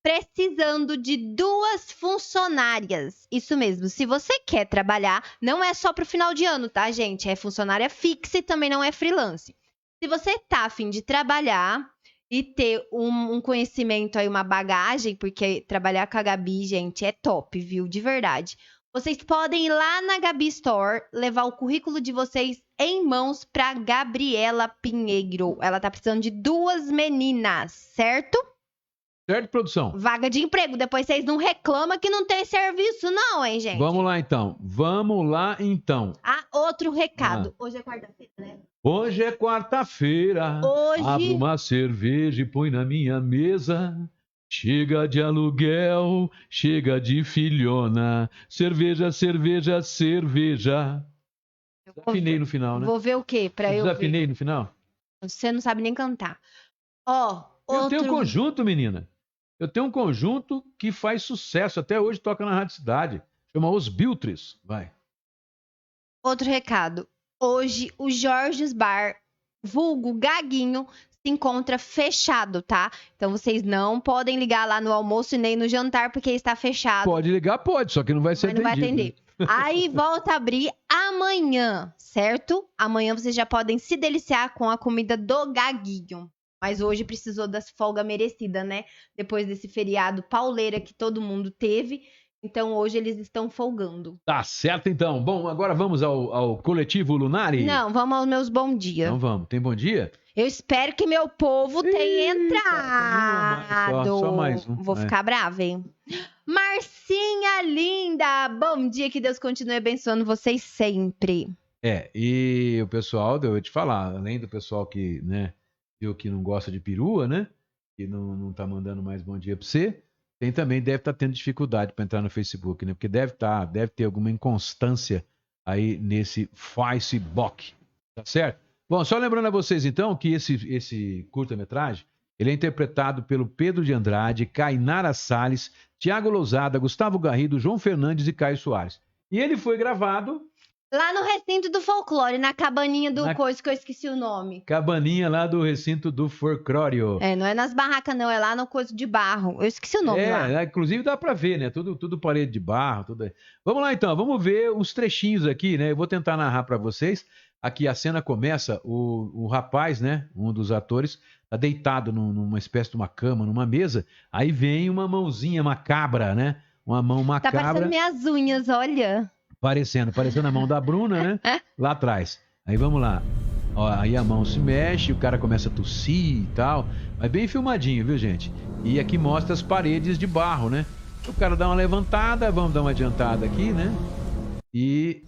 precisando de 2 funcionárias. Isso mesmo, se você quer trabalhar, não é só pro final de ano, tá, gente? É funcionária fixa e também não é freelance. Se você tá a fim de trabalhar e ter um conhecimento aí, uma bagagem, porque trabalhar com a Gabi, gente, é top, viu? De verdade. Vocês podem ir lá na Gabi Store, levar o currículo de vocês em mãos pra Gabriela Pinheiro. Ela tá precisando de 2 meninas, certo? Certo, produção? Vaga de emprego. Depois vocês não reclamam que não tem serviço não, hein, gente? Vamos lá, então. Outro recado. Hoje é quarta-feira, né? Hoje é quarta-feira. Abre uma cerveja e põe na minha mesa. Chega de aluguel, chega de filhona. Cerveja, cerveja, cerveja. Desafinei no final, né? Vou ver o quê? Desafinei no final? Você não sabe nem cantar. Eu tenho um conjunto, menina. Eu tenho um conjunto que faz sucesso. Até hoje toca na Rádio Cidade. Chama Os Biltres. Vai. Outro recado. Hoje o Jorge's Bar, vulgo Gaguinho, se encontra fechado, tá? Então vocês não podem ligar lá no almoço e nem no jantar porque está fechado. Pode ligar, pode, só que não vai ser atendido. Mas não vai atender. Aí volta a abrir amanhã, certo? Amanhã vocês já podem se deliciar com a comida do Gaguinho. Mas hoje precisou das folga merecida, né? Depois desse feriado pauleira que todo mundo teve. Então hoje eles estão folgando. Tá certo, então. Bom, agora vamos ao coletivo Lunari? Não, vamos aos meus bom dia. Então vamos. Tem bom dia? Eu espero que meu povo tenha entrado. Só mais um. Vou ficar brava, hein? Marcinha linda! Bom dia, que Deus continue abençoando vocês sempre. E o pessoal, eu vou te falar, além do pessoal que, né, viu que não gosta de perua, né? Que não tá mandando mais bom dia pra você. Tem também, deve estar tendo dificuldade para entrar no Facebook, né? Porque deve ter alguma inconstância aí nesse Facebook, tá certo? Bom, só lembrando a vocês então que esse curta-metragem, ele é interpretado pelo Pedro de Andrade, Cainara Salles, Tiago Lousada, Gustavo Garrido, João Fernandes e Caio Soares. E ele foi gravado Lá no recinto do folclore, na cabaninha do coisa que eu esqueci o nome. Cabaninha lá do recinto do folclore. É, não é nas barracas não, é lá no coisa de barro. Eu esqueci o nome lá. Inclusive dá pra ver, né? Tudo parede de barro, tudo. Vamos lá então, vamos ver os trechinhos aqui, né? Eu vou tentar narrar pra vocês. Aqui a cena começa, o rapaz, né? Um dos atores, tá deitado numa espécie de uma cama, numa mesa. Aí vem uma mãozinha macabra, né? Uma mão macabra. Tá parecendo minhas unhas, olha. Parecendo a mão da Bruna, né? Lá atrás. Aí vamos lá. Ó, aí a mão se mexe, o cara começa a tossir e tal. Mas bem filmadinho, viu, gente? E aqui mostra as paredes de barro, né? O cara dá uma levantada, vamos dar uma adiantada aqui, né? E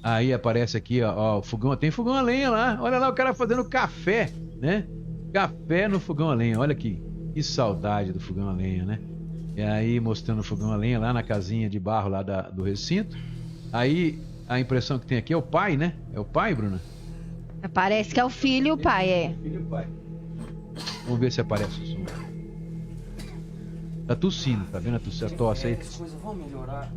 aí aparece aqui, ó, o fogão. Tem fogão a lenha lá. Olha lá o cara fazendo café, né? Café no fogão a lenha. Olha aqui. Que saudade do fogão a lenha, né? E aí mostrando o fogão a lenha lá na casinha de barro lá do recinto. Aí a impressão que tem aqui é o pai, né? É o pai, Bruna? Parece que é o filho e o pai, é. Filho e o pai. Vamos ver se aparece o som. Tá tossindo, tá vendo a tosse aí? As coisas vão melhorar.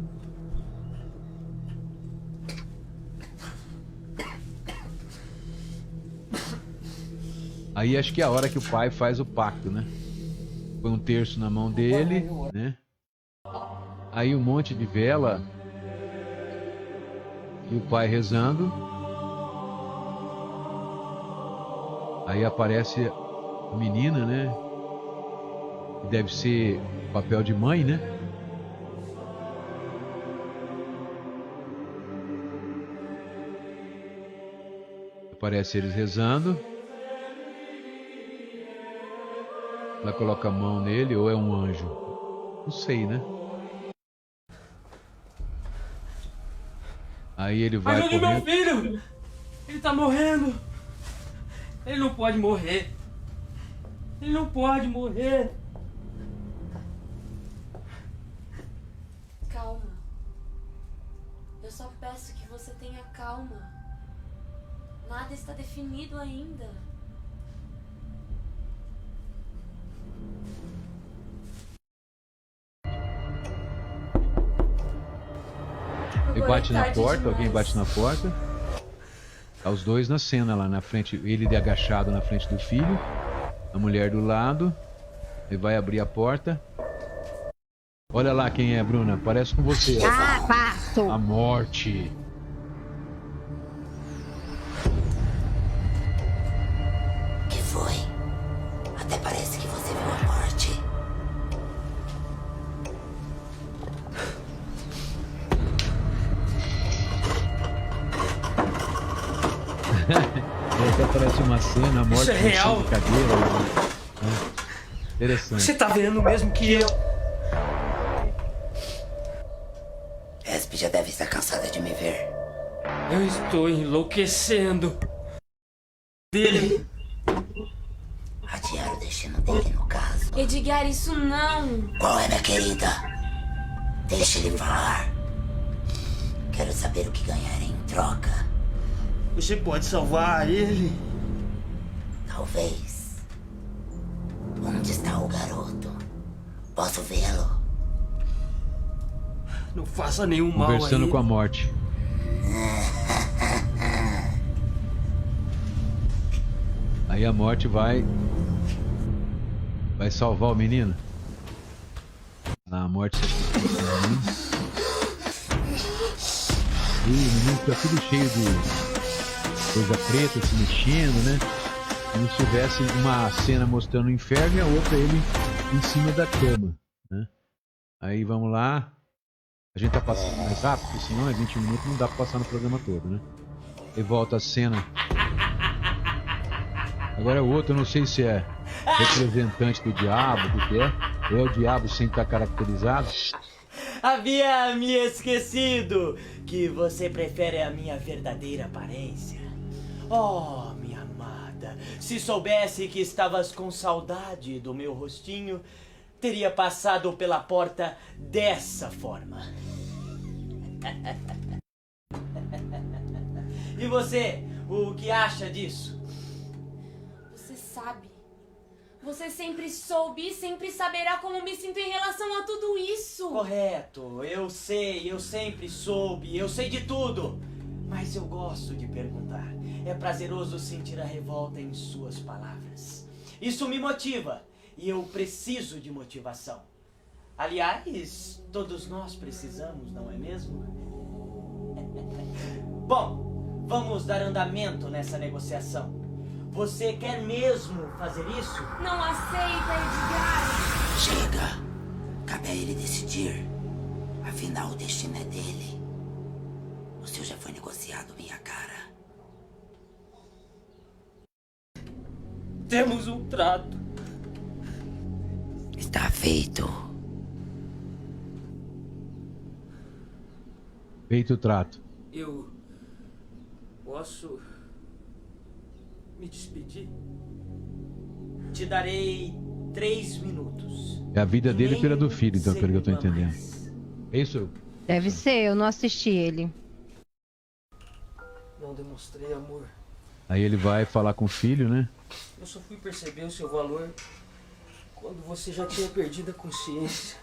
Aí acho que é a hora que o pai faz o pacto, né? Põe um terço na mão dele, né? Aí um monte de vela. E o pai rezando. Aí aparece a menina, né? Que deve ser o papel de mãe, né? Aparece eles rezando. Ela coloca a mão nele ou é um anjo? Não sei, né? Aí ele vai Ajude correndo. meu filho! Ele tá morrendo! Ele não pode morrer! Ele não pode morrer! Calma. Eu só peço que você tenha calma. Nada está definido ainda. Ele bate na porta, alguém bate na porta. Tá os dois na cena lá na frente, ele agachado na frente do filho, a mulher do lado. Ele vai abrir a porta. Olha lá quem é, Bruna, parece com você. Ah, passo! A morte. Que foi? Até parece que você viu a morte. Até parece uma cena, a morte Isso é real? de cadeira. Interessante. Você tá vendo mesmo que eu... Esp já deve estar cansada de me ver. Eu estou enlouquecendo. Dele. Adiar o destino dele, no caso. Edgar, isso não! Qual é, minha querida? Deixe ele falar. Quero saber o que ganhar em troca. Você pode salvar ele? Talvez. Onde está o garoto? Posso vê-lo? Não faça nenhum mal Conversando aí. com a morte. Aí a morte vai salvar o menino. A morte se e o menino fica tudo cheio de coisa preta se mexendo, né? Como se tivesse uma cena mostrando o inferno e a outra ele em cima da cama, né? Aí vamos lá. A gente tá passando mais rápido, porque senão é 20 minutos, não dá pra passar no programa todo, né? E volta a cena. Agora o outro, eu não sei se é representante do diabo, do que é. Ou é o diabo sem estar caracterizado. Havia me esquecido que você prefere a minha verdadeira aparência. Oh, minha amada, se soubesse que estavas com saudade do meu rostinho, teria passado pela porta dessa forma. E você, o que acha disso? Você sabe. Você sempre soube e sempre saberá como me sinto em relação a tudo isso. Correto, eu sei, eu sempre soube, eu sei de tudo. Mas eu gosto de perguntar. É prazeroso sentir a revolta em suas palavras. Isso me motiva. E eu preciso de motivação. Aliás, todos nós precisamos, não é mesmo? Bom, vamos dar andamento nessa negociação. Você quer mesmo fazer isso? Não aceita, Edgar! Chega. Cabe a ele decidir. Afinal, o destino é dele. O seu já foi negociado, minha cara. Temos um trato. Está feito. Feito o trato. Eu posso me despedir? Te darei 3 minutos. É a vida dele pela do filho, então, pelo que eu tô Segundo a entendendo. mais. É isso? Deve ser, eu não assisti ele. Não demonstrei amor. Aí ele vai falar com o filho, né? Eu só fui perceber o seu valor quando você já tinha perdido a consciência.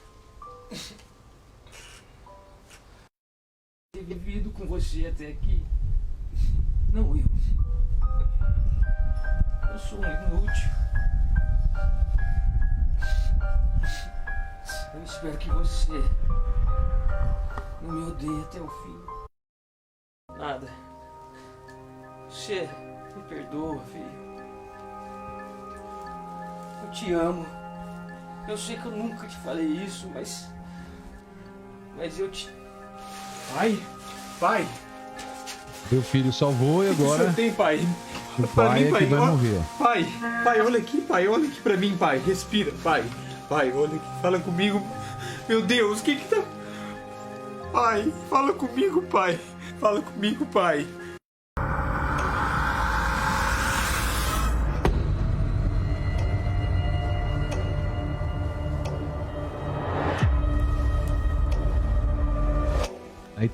Ter vivido com você até aqui. Não eu. Eu sou um inútil. Eu espero que você não me odeie até o fim. Nada. Você me perdoa, filho. Eu te amo. Eu sei que eu nunca te falei isso, mas eu te... Pai? Pai? Seu filho salvou e O agora senhor tem, pai? o Pra pai mim, é que vai ó, morrer. Pai, pai, olha aqui, pai. Olha aqui pra mim, pai. Respira, pai. Pai, olha aqui. Fala comigo. Meu Deus, o que que tá... Pai, fala comigo, pai. Fala comigo, pai. Aí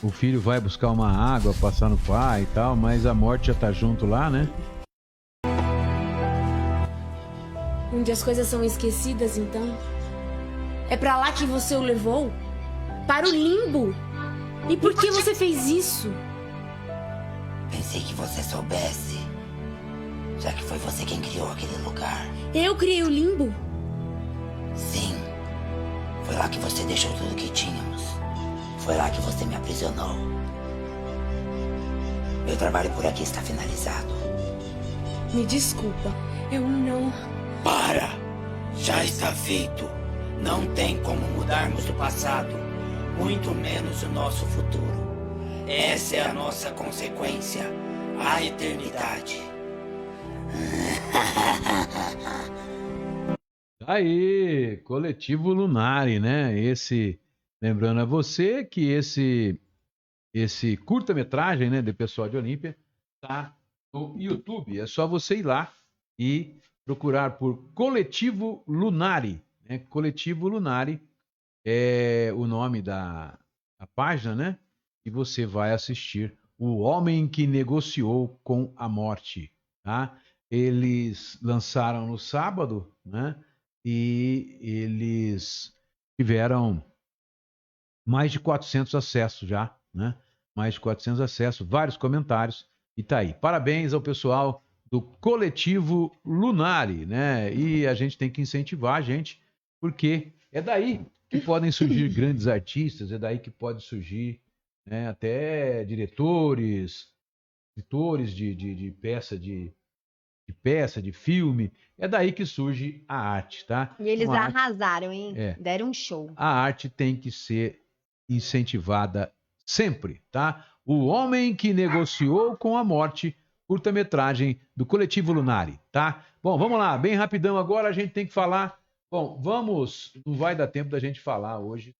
o filho vai buscar uma água, passar no pai e tal, mas a morte já tá junto lá, né? Onde as coisas são esquecidas, então? É pra lá que você o levou? Para o limbo? E por que você fez isso? Pensei que você soubesse. Já que foi você quem criou aquele lugar. Eu criei o limbo? Sim. Foi lá que você deixou tudo que tínhamos. Foi lá que você me aprisionou. Meu trabalho por aqui está finalizado. Me desculpa, eu não... Para! Já está feito. Não tem como mudarmos o passado, muito menos o nosso futuro. Essa é a nossa consequência, a eternidade. Aí, Coletivo Lunari, né? Lembrando a você que esse curta-metragem, né, de pessoal de Olímpia, tá no YouTube. É só você ir lá e procurar por Coletivo Lunari, né? Coletivo Lunari é o nome da página, né? E você vai assistir O Homem que Negociou com a Morte, tá? Eles lançaram no sábado, né? E eles tiveram mais de 400 acessos já, né? Mais de 400 acessos, vários comentários, e tá aí. Parabéns ao pessoal do Coletivo Lunari, né? E a gente tem que incentivar a gente, porque é daí que podem surgir grandes artistas, é daí que pode surgir, né, até diretores de peça, de filme. É daí que surge a arte, tá? E eles Então, a arte- arrasaram, hein? É. Deram um show. a arte tem que ser incentivada sempre, tá? O Homem que Negociou com a Morte, curta-metragem do Coletivo Lunari, tá? Bom, vamos lá, bem rapidão agora a gente tem que falar. Bom, não vai dar tempo da gente falar hoje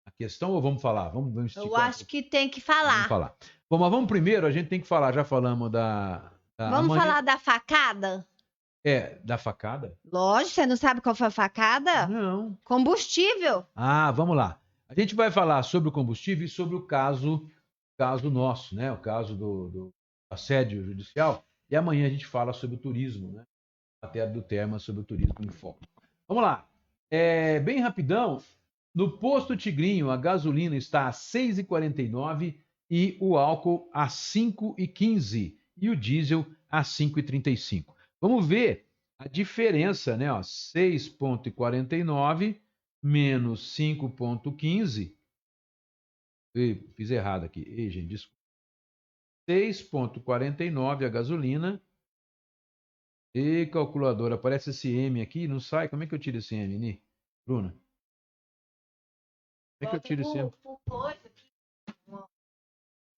a questão ou vamos falar? Vamos esticar Eu acho que tem que falar. Vamos falar. Bom, mas vamos primeiro, a gente tem que falar, já falamos Vamos amanhã- falar da facada? da facada? Lógico, você não sabe qual foi a facada? Não. Combustível. Ah, vamos lá. A gente vai falar sobre o combustível e sobre o caso nosso, né? O caso do assédio judicial. E amanhã a gente fala sobre o turismo, né? Até do tema sobre o turismo em foco. Vamos lá. Bem rapidão, No posto Tigrinho, a gasolina está a 6,49 e o álcool a 5,15 e o diesel a 5,35. Vamos ver a diferença, né? Ó, 6,49 menos 5,15. Fiz errado aqui. Ei, gente, desculpa. 6,49 a gasolina. E calculadora, aparece esse M aqui, não sai? Como é que eu tiro esse M, Ni? Bruna? Como é que eu tiro esse M?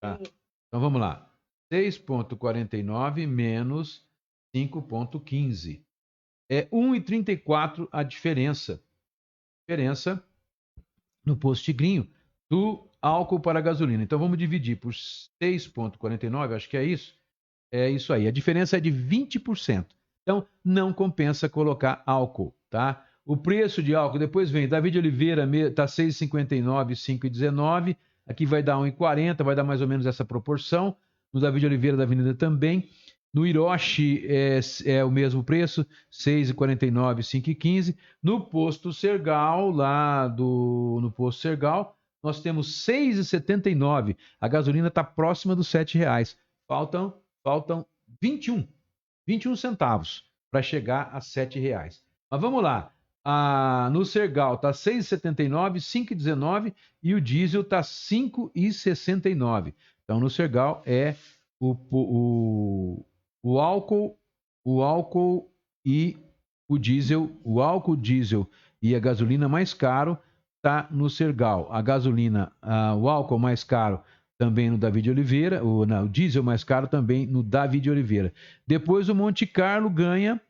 Tá. Então vamos lá. 6,49 menos 5,15. É 1,34 a diferença. Diferença no posto Tigrinho do álcool para a gasolina. Então vamos dividir por 6,49, acho que é isso. É isso aí. A diferença é de 20%. Então não compensa colocar álcool, tá? O preço de álcool, depois vem, David Oliveira está 6,59, 5,19. Aqui vai dar 1,40, vai dar mais ou menos essa proporção. No David Oliveira da Avenida também. No Hiroshi é o mesmo preço, 6,49, 5,15. No posto Sergal, no posto Sergal, nós temos 6,79. A gasolina está próxima dos R$7. Faltam 21 centavos para chegar a R$7. Mas vamos lá. No Sergal está 6,79, 5,19 e o diesel está 5,69. Então no Sergal é o álcool e o diesel, o álcool, diesel e a gasolina mais caro está no Sergal. A gasolina, o álcool mais caro também no David Oliveira, o diesel mais caro também no David Oliveira. Depois o Monte Carlo ganha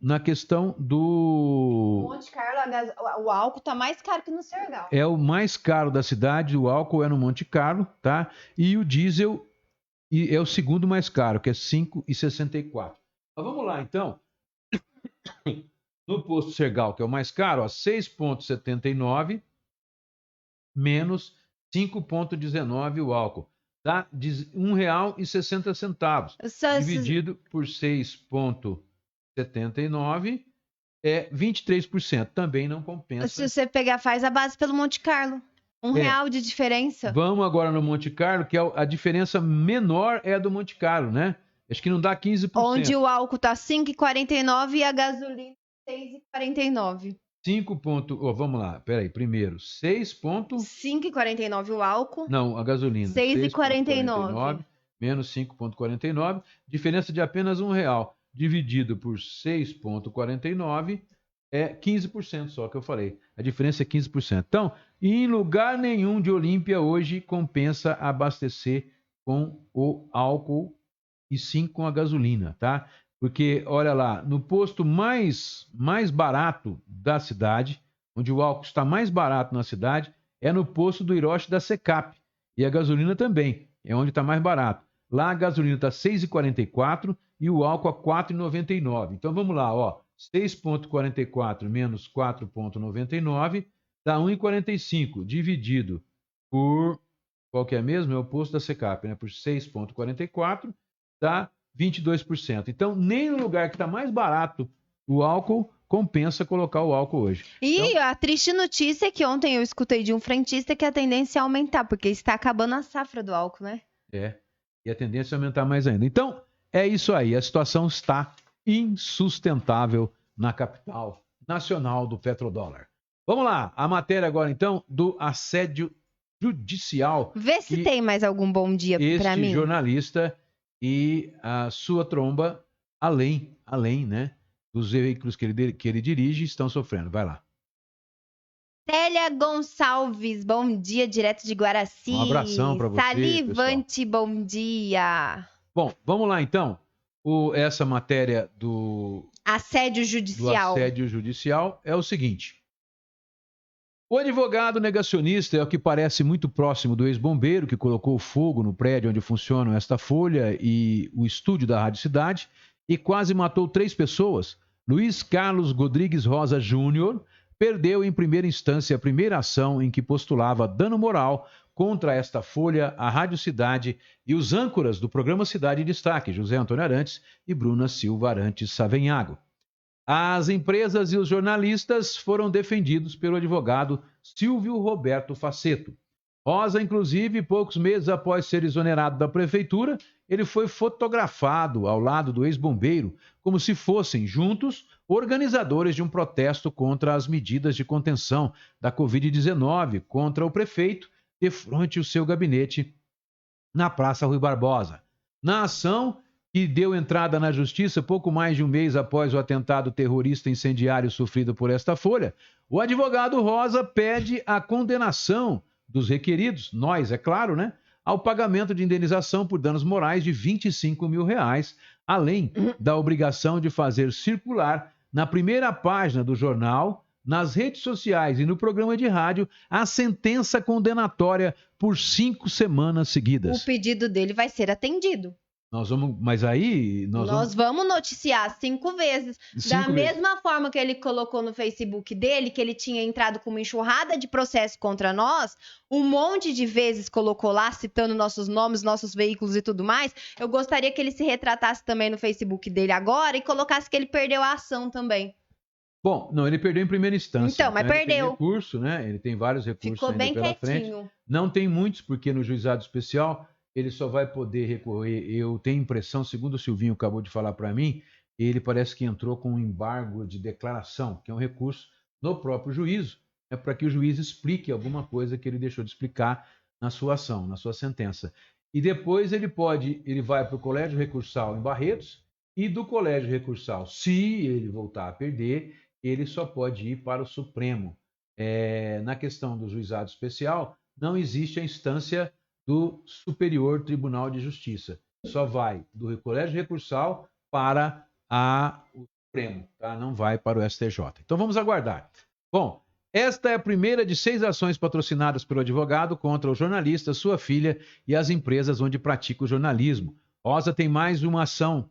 na questão do... Monte Carlo, o álcool está mais caro que no Sergal. É o mais caro da cidade, o álcool é no Monte Carlo, tá? E o diesel é o segundo mais caro, que é 5,64. Mas vamos lá, então. No posto Sergal, que é o mais caro, 6,79 menos 5,19 o álcool. Dá R$1,60. Dividido por 6,79 é 23%. Também não compensa. Se você pegar, faz a base pelo Monte Carlo. R$1 de diferença. Vamos agora no Monte Carlo, que a diferença menor é a do Monte Carlo, né? Acho que não dá 15%. Onde o álcool tá 5,49 e a gasolina 6,49. Vamos lá, peraí. Primeiro, 5,49 o álcool. Não, a gasolina. 6,49. Menos 5,49. Diferença de apenas R$1. Dividido por 6,49 é 15% só que eu falei. A diferença é 15%. Então, em lugar nenhum de Olímpia hoje compensa abastecer com o álcool e sim com a gasolina, tá? Porque, olha lá, no posto mais barato da cidade, onde o álcool está mais barato na cidade, é no posto do Hiroshi da Secap. E a gasolina também, é onde está mais barato. Lá a gasolina está 6,44 e o álcool a 4,99. Então vamos lá, ó. 6,44 menos 4,99 dá 1,45. Dividido por... Qual que é mesmo? É o posto da Secap, né? Por 6,44 dá 22%. Então, nem no lugar que está mais barato o álcool, compensa colocar o álcool hoje. E então, a triste notícia é que ontem eu escutei de um frentista que a tendência é aumentar, porque está acabando a safra do álcool, né? E a tendência é aumentar mais ainda. Então, é isso aí. A situação está insustentável na capital nacional do petrodólar. Vamos lá. A matéria agora, então, do assédio judicial. Vê se tem mais algum bom dia para mim. Este jornalista e a sua tromba, além, né, dos veículos que ele dirige, estão sofrendo. Vai lá. Célia Gonçalves, bom dia, direto de Guaraci. Um abração para você, Salivante, pessoal. Bom dia. Bom, vamos lá então. Essa matéria do assédio judicial. Do assédio judicial é o seguinte. O advogado negacionista é o que parece muito próximo do ex-bombeiro que colocou fogo no prédio onde funcionam esta Folha e o estúdio da Rádio Cidade e quase matou 3 pessoas. Luiz Carlos Rodrigues Rosa Júnior perdeu em primeira instância a primeira ação em que postulava dano moral contra esta Folha, a Rádio Cidade e os âncoras do programa Cidade em Destaque, José Antônio Arantes e Bruna Silva Arantes Savenhago. As empresas e os jornalistas foram defendidos pelo advogado Silvio Roberto Faceto. Rosa, inclusive, poucos meses após ser exonerado da prefeitura, ele foi fotografado ao lado do ex-bombeiro, como se fossem, juntos, organizadores de um protesto contra as medidas de contenção da Covid-19 contra o prefeito, defronte o seu gabinete na Praça Rui Barbosa. Na ação, que deu entrada na justiça pouco mais de um mês após o atentado terrorista incendiário sofrido por esta folha, o advogado Rosa pede a condenação dos requeridos, nós, é claro, né, ao pagamento de indenização por danos morais de R$25 mil, além da obrigação de fazer circular na primeira página do jornal, nas redes sociais e no programa de rádio a sentença condenatória por 5 semanas seguidas. O pedido dele vai ser atendido. Mas aí nós vamos noticiar 5 vezes. Da mesma forma que ele colocou no Facebook dele, que ele tinha entrado com uma enxurrada de processo contra nós, um monte de vezes colocou lá, citando nossos nomes, nossos veículos e tudo mais. Eu gostaria que ele se retratasse também no Facebook dele agora e colocasse que ele perdeu a ação também. Bom, não, ele perdeu em primeira instância. Então, mas perdeu. Ele tem recurso, né? Ele tem vários recursos. Ficou bem pela quietinho. Frente. Não tem muitos, porque no juizado especial ele só vai poder recorrer. Eu tenho impressão, segundo o Silvinho acabou de falar para mim, ele parece que entrou com um embargo de declaração, que é um recurso no próprio juízo, para que o juiz explique alguma coisa que ele deixou de explicar na sua ação, na sua sentença. E depois ele vai para o colégio recursal em Barretos, e do colégio recursal, se ele voltar a perder, ele só pode ir para o Supremo. Na questão do juizado especial, não existe a instância do Superior Tribunal de Justiça. Só vai do colégio recursal para o Supremo, tá? Não vai para o STJ. Então vamos aguardar. Bom, esta é a primeira de 6 ações patrocinadas pelo advogado contra o jornalista, sua filha e as empresas onde pratica o jornalismo. Rosa tem mais uma ação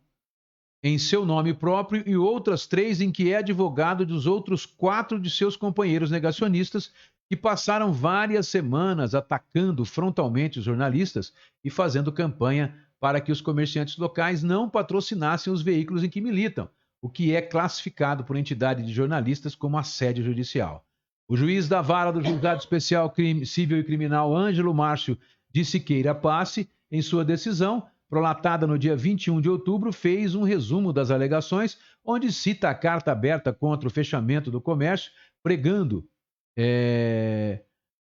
em seu nome próprio e outras 3 em que é advogado dos outros 4 de seus companheiros negacionistas que passaram várias semanas atacando frontalmente os jornalistas e fazendo campanha para que os comerciantes locais não patrocinassem os veículos em que militam, o que é classificado por entidade de jornalistas como assédio judicial. O juiz da vara do Julgado Especial Civil e Criminal Ângelo Márcio de Siqueira Passe, em sua decisão, prolatada no dia 21 de outubro, fez um resumo das alegações, onde cita a carta aberta contra o fechamento do comércio, pregando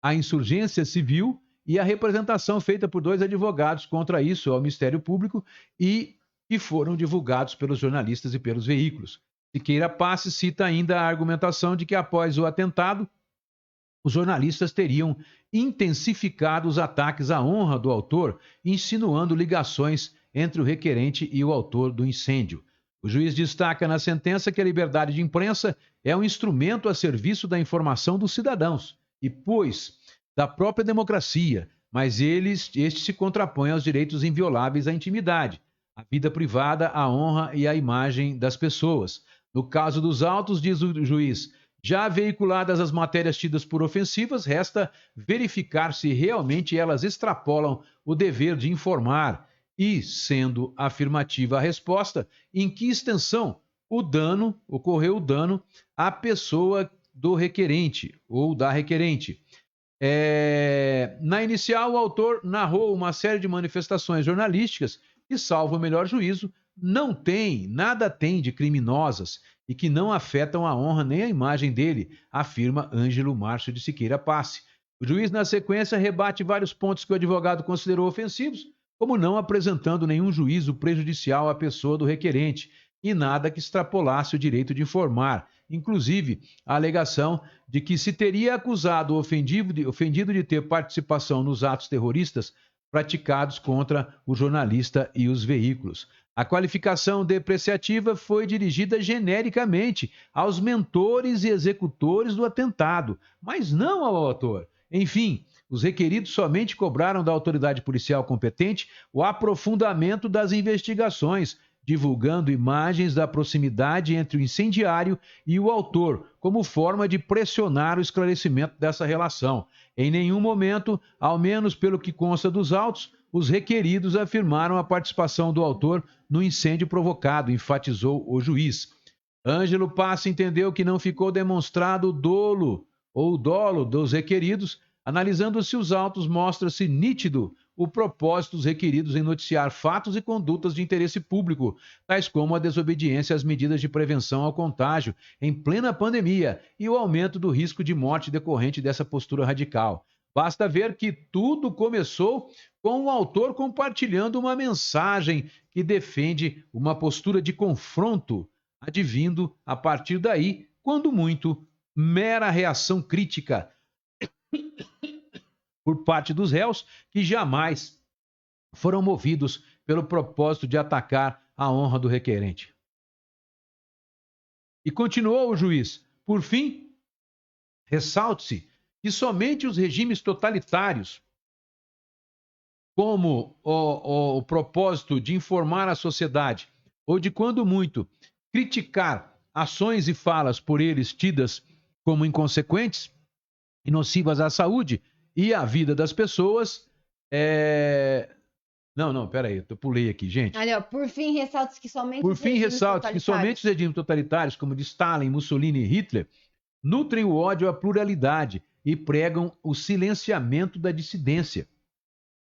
a insurgência civil e a representação feita por 2 advogados contra isso ao Ministério Público e que foram divulgados pelos jornalistas e pelos veículos. Siqueira Passe cita ainda a argumentação de que após o atentado, os jornalistas teriam intensificado os ataques à honra do autor, insinuando ligações entre o requerente e o autor do incêndio. O juiz destaca na sentença que a liberdade de imprensa é um instrumento a serviço da informação dos cidadãos e, pois, da própria democracia, mas este se contrapõe aos direitos invioláveis à intimidade, à vida privada, à honra e à imagem das pessoas. No caso dos autos, diz o juiz, já veiculadas as matérias tidas por ofensivas, resta verificar se realmente elas extrapolam o dever de informar e, sendo afirmativa a resposta, em que extensão ocorreu o dano à pessoa do requerente ou da requerente. Na inicial, o autor narrou uma série de manifestações jornalísticas que, salvo o melhor juízo, nada tem de criminosas e que não afetam a honra nem a imagem dele, afirma Ângelo Márcio de Siqueira Passe. O juiz, na sequência, rebate vários pontos que o advogado considerou ofensivos, como não apresentando nenhum juízo prejudicial à pessoa do requerente e nada que extrapolasse o direito de informar, inclusive a alegação de que se teria acusado o ofendido de ter participação nos atos terroristas praticados contra o jornalista e os veículos. A qualificação depreciativa foi dirigida genericamente aos mentores e executores do atentado, mas não ao autor. Enfim, os requeridos somente cobraram da autoridade policial competente o aprofundamento das investigações, divulgando imagens da proximidade entre o incendiário e o autor, como forma de pressionar o esclarecimento dessa relação. Em nenhum momento, ao menos pelo que consta dos autos, os requeridos afirmaram a participação do autor no incêndio provocado, enfatizou o juiz. Ângelo Passe entendeu que não ficou demonstrado dolo ou o dolo dos requeridos, analisando-se os autos, mostra-se nítido o propósito dos requeridos em noticiar fatos e condutas de interesse público, tais como a desobediência às medidas de prevenção ao contágio em plena pandemia e o aumento do risco de morte decorrente dessa postura radical. Basta ver que tudo começou com o autor compartilhando uma mensagem que defende uma postura de confronto, advindo, a partir daí, quando muito, mera reação crítica por parte dos réus que jamais foram movidos pelo propósito de atacar a honra do requerente. E continuou o juiz: por fim, ressalte-se que somente os regimes totalitários, como o propósito de informar a sociedade, ou de, quando muito, criticar ações e falas por eles tidas como inconsequentes e nocivas à saúde e à vida das pessoas, peraí, eu pulei aqui, gente. Ali, ó, por fim, ressalta que somente Por fim, ressalte que somente os regimes totalitários, como de Stalin, Mussolini e Hitler, nutrem o ódio à pluralidade e pregam o silenciamento da dissidência.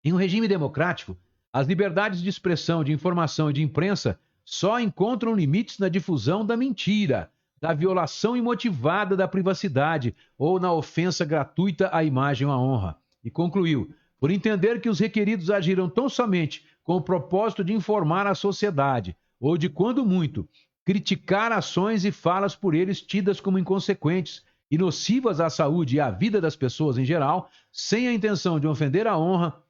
Em um regime democrático, as liberdades de expressão, de informação e de imprensa só encontram limites na difusão da mentira, da violação imotivada da privacidade ou na ofensa gratuita à imagem ou à honra. E concluiu: por entender que os requeridos agiram tão somente com o propósito de informar a sociedade, ou de, quando muito, criticar ações e falas por eles tidas como inconsequentes e nocivas à saúde e à vida das pessoas em geral, sem a intenção de ofender a honra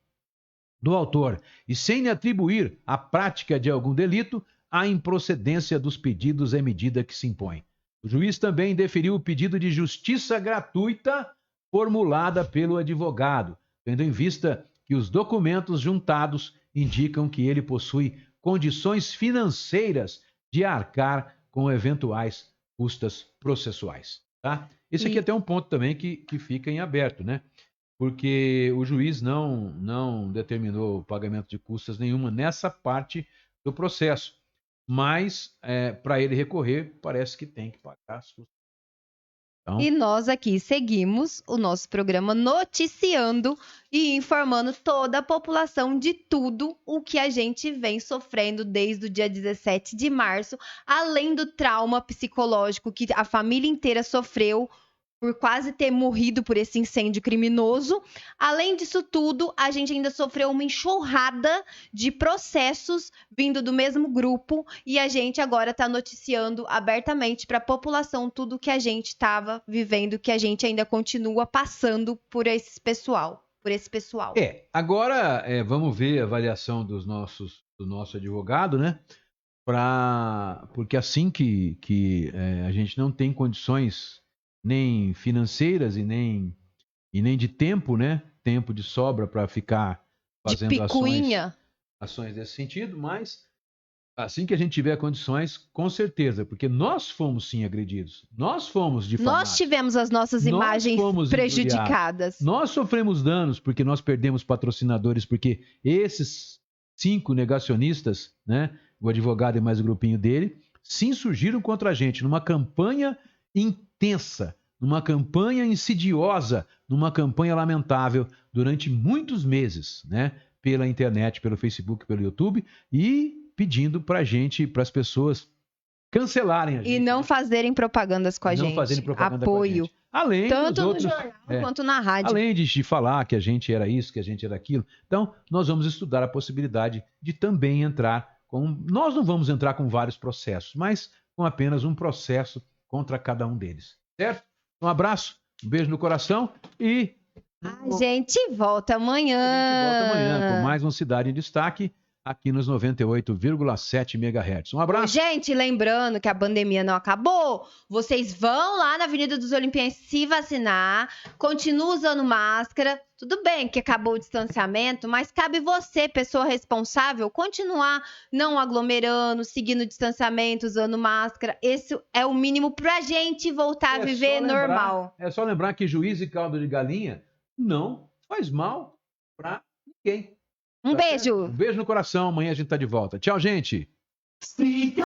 do autor e sem lhe atribuir a prática de algum delito, a improcedência dos pedidos é medida que se impõe. O juiz também deferiu o pedido de justiça gratuita formulada pelo advogado, tendo em vista que os documentos juntados indicam que ele possui condições financeiras de arcar com eventuais custas processuais. Tá? Esse aqui é até um ponto também que fica em aberto, né? Porque o juiz não determinou o pagamento de custas nenhuma nessa parte do processo. Mas, para ele recorrer, parece que tem que pagar as custas. Então... E nós aqui seguimos o nosso programa noticiando e informando toda a população de tudo o que a gente vem sofrendo desde o dia 17 de março, além do trauma psicológico que a família inteira sofreu por quase ter morrido por esse incêndio criminoso. Além disso tudo, a gente ainda sofreu uma enxurrada de processos vindo do mesmo grupo e a gente agora está noticiando abertamente para a população tudo que a gente estava vivendo, que a gente ainda continua passando por esse pessoal. Agora vamos ver a avaliação do nosso advogado, né? Porque assim que a gente não tem condições nem financeiras e nem de tempo, né? Tempo de sobra para ficar fazendo ações desse sentido, mas assim que a gente tiver condições, com certeza, porque nós fomos sim agredidos, nós fomos difamados. Nós tivemos as nossas imagens prejudicadas. Nós sofremos danos porque nós perdemos patrocinadores, porque esses 5 negacionistas, né? O advogado e mais o grupinho dele, se insurgiram contra a gente numa campanha intensa, numa campanha insidiosa, numa campanha lamentável durante muitos meses, né? Pela internet, pelo Facebook, pelo YouTube, e pedindo pra gente, pras pessoas cancelarem a gente. E não fazerem propagandas com a gente. Não fazerem propaganda apoio. Com a gente. Além tanto dos outros, no jornal quanto na rádio. Além de falar que a gente era isso, que a gente era aquilo. Então, nós vamos estudar a possibilidade de também entrar com... Nós não vamos entrar com vários processos, mas com apenas um processo contra cada um deles. Certo? Um abraço, um beijo no coração e... A gente volta amanhã. Com mais uma Cidade em Destaque, aqui nos 98,7 MHz. Um abraço. Gente, lembrando que a pandemia não acabou. Vocês vão lá na Avenida dos Olimpienses se vacinar, continuam usando máscara. Tudo bem que acabou o distanciamento, mas cabe você, pessoa responsável, continuar não aglomerando, seguindo o distanciamento, usando máscara. Esse é o mínimo pra gente voltar a viver normal. É só lembrar que juiz e caldo de galinha não faz mal pra ninguém. Um beijo. Um beijo no coração. Amanhã a gente tá de volta. Tchau, gente.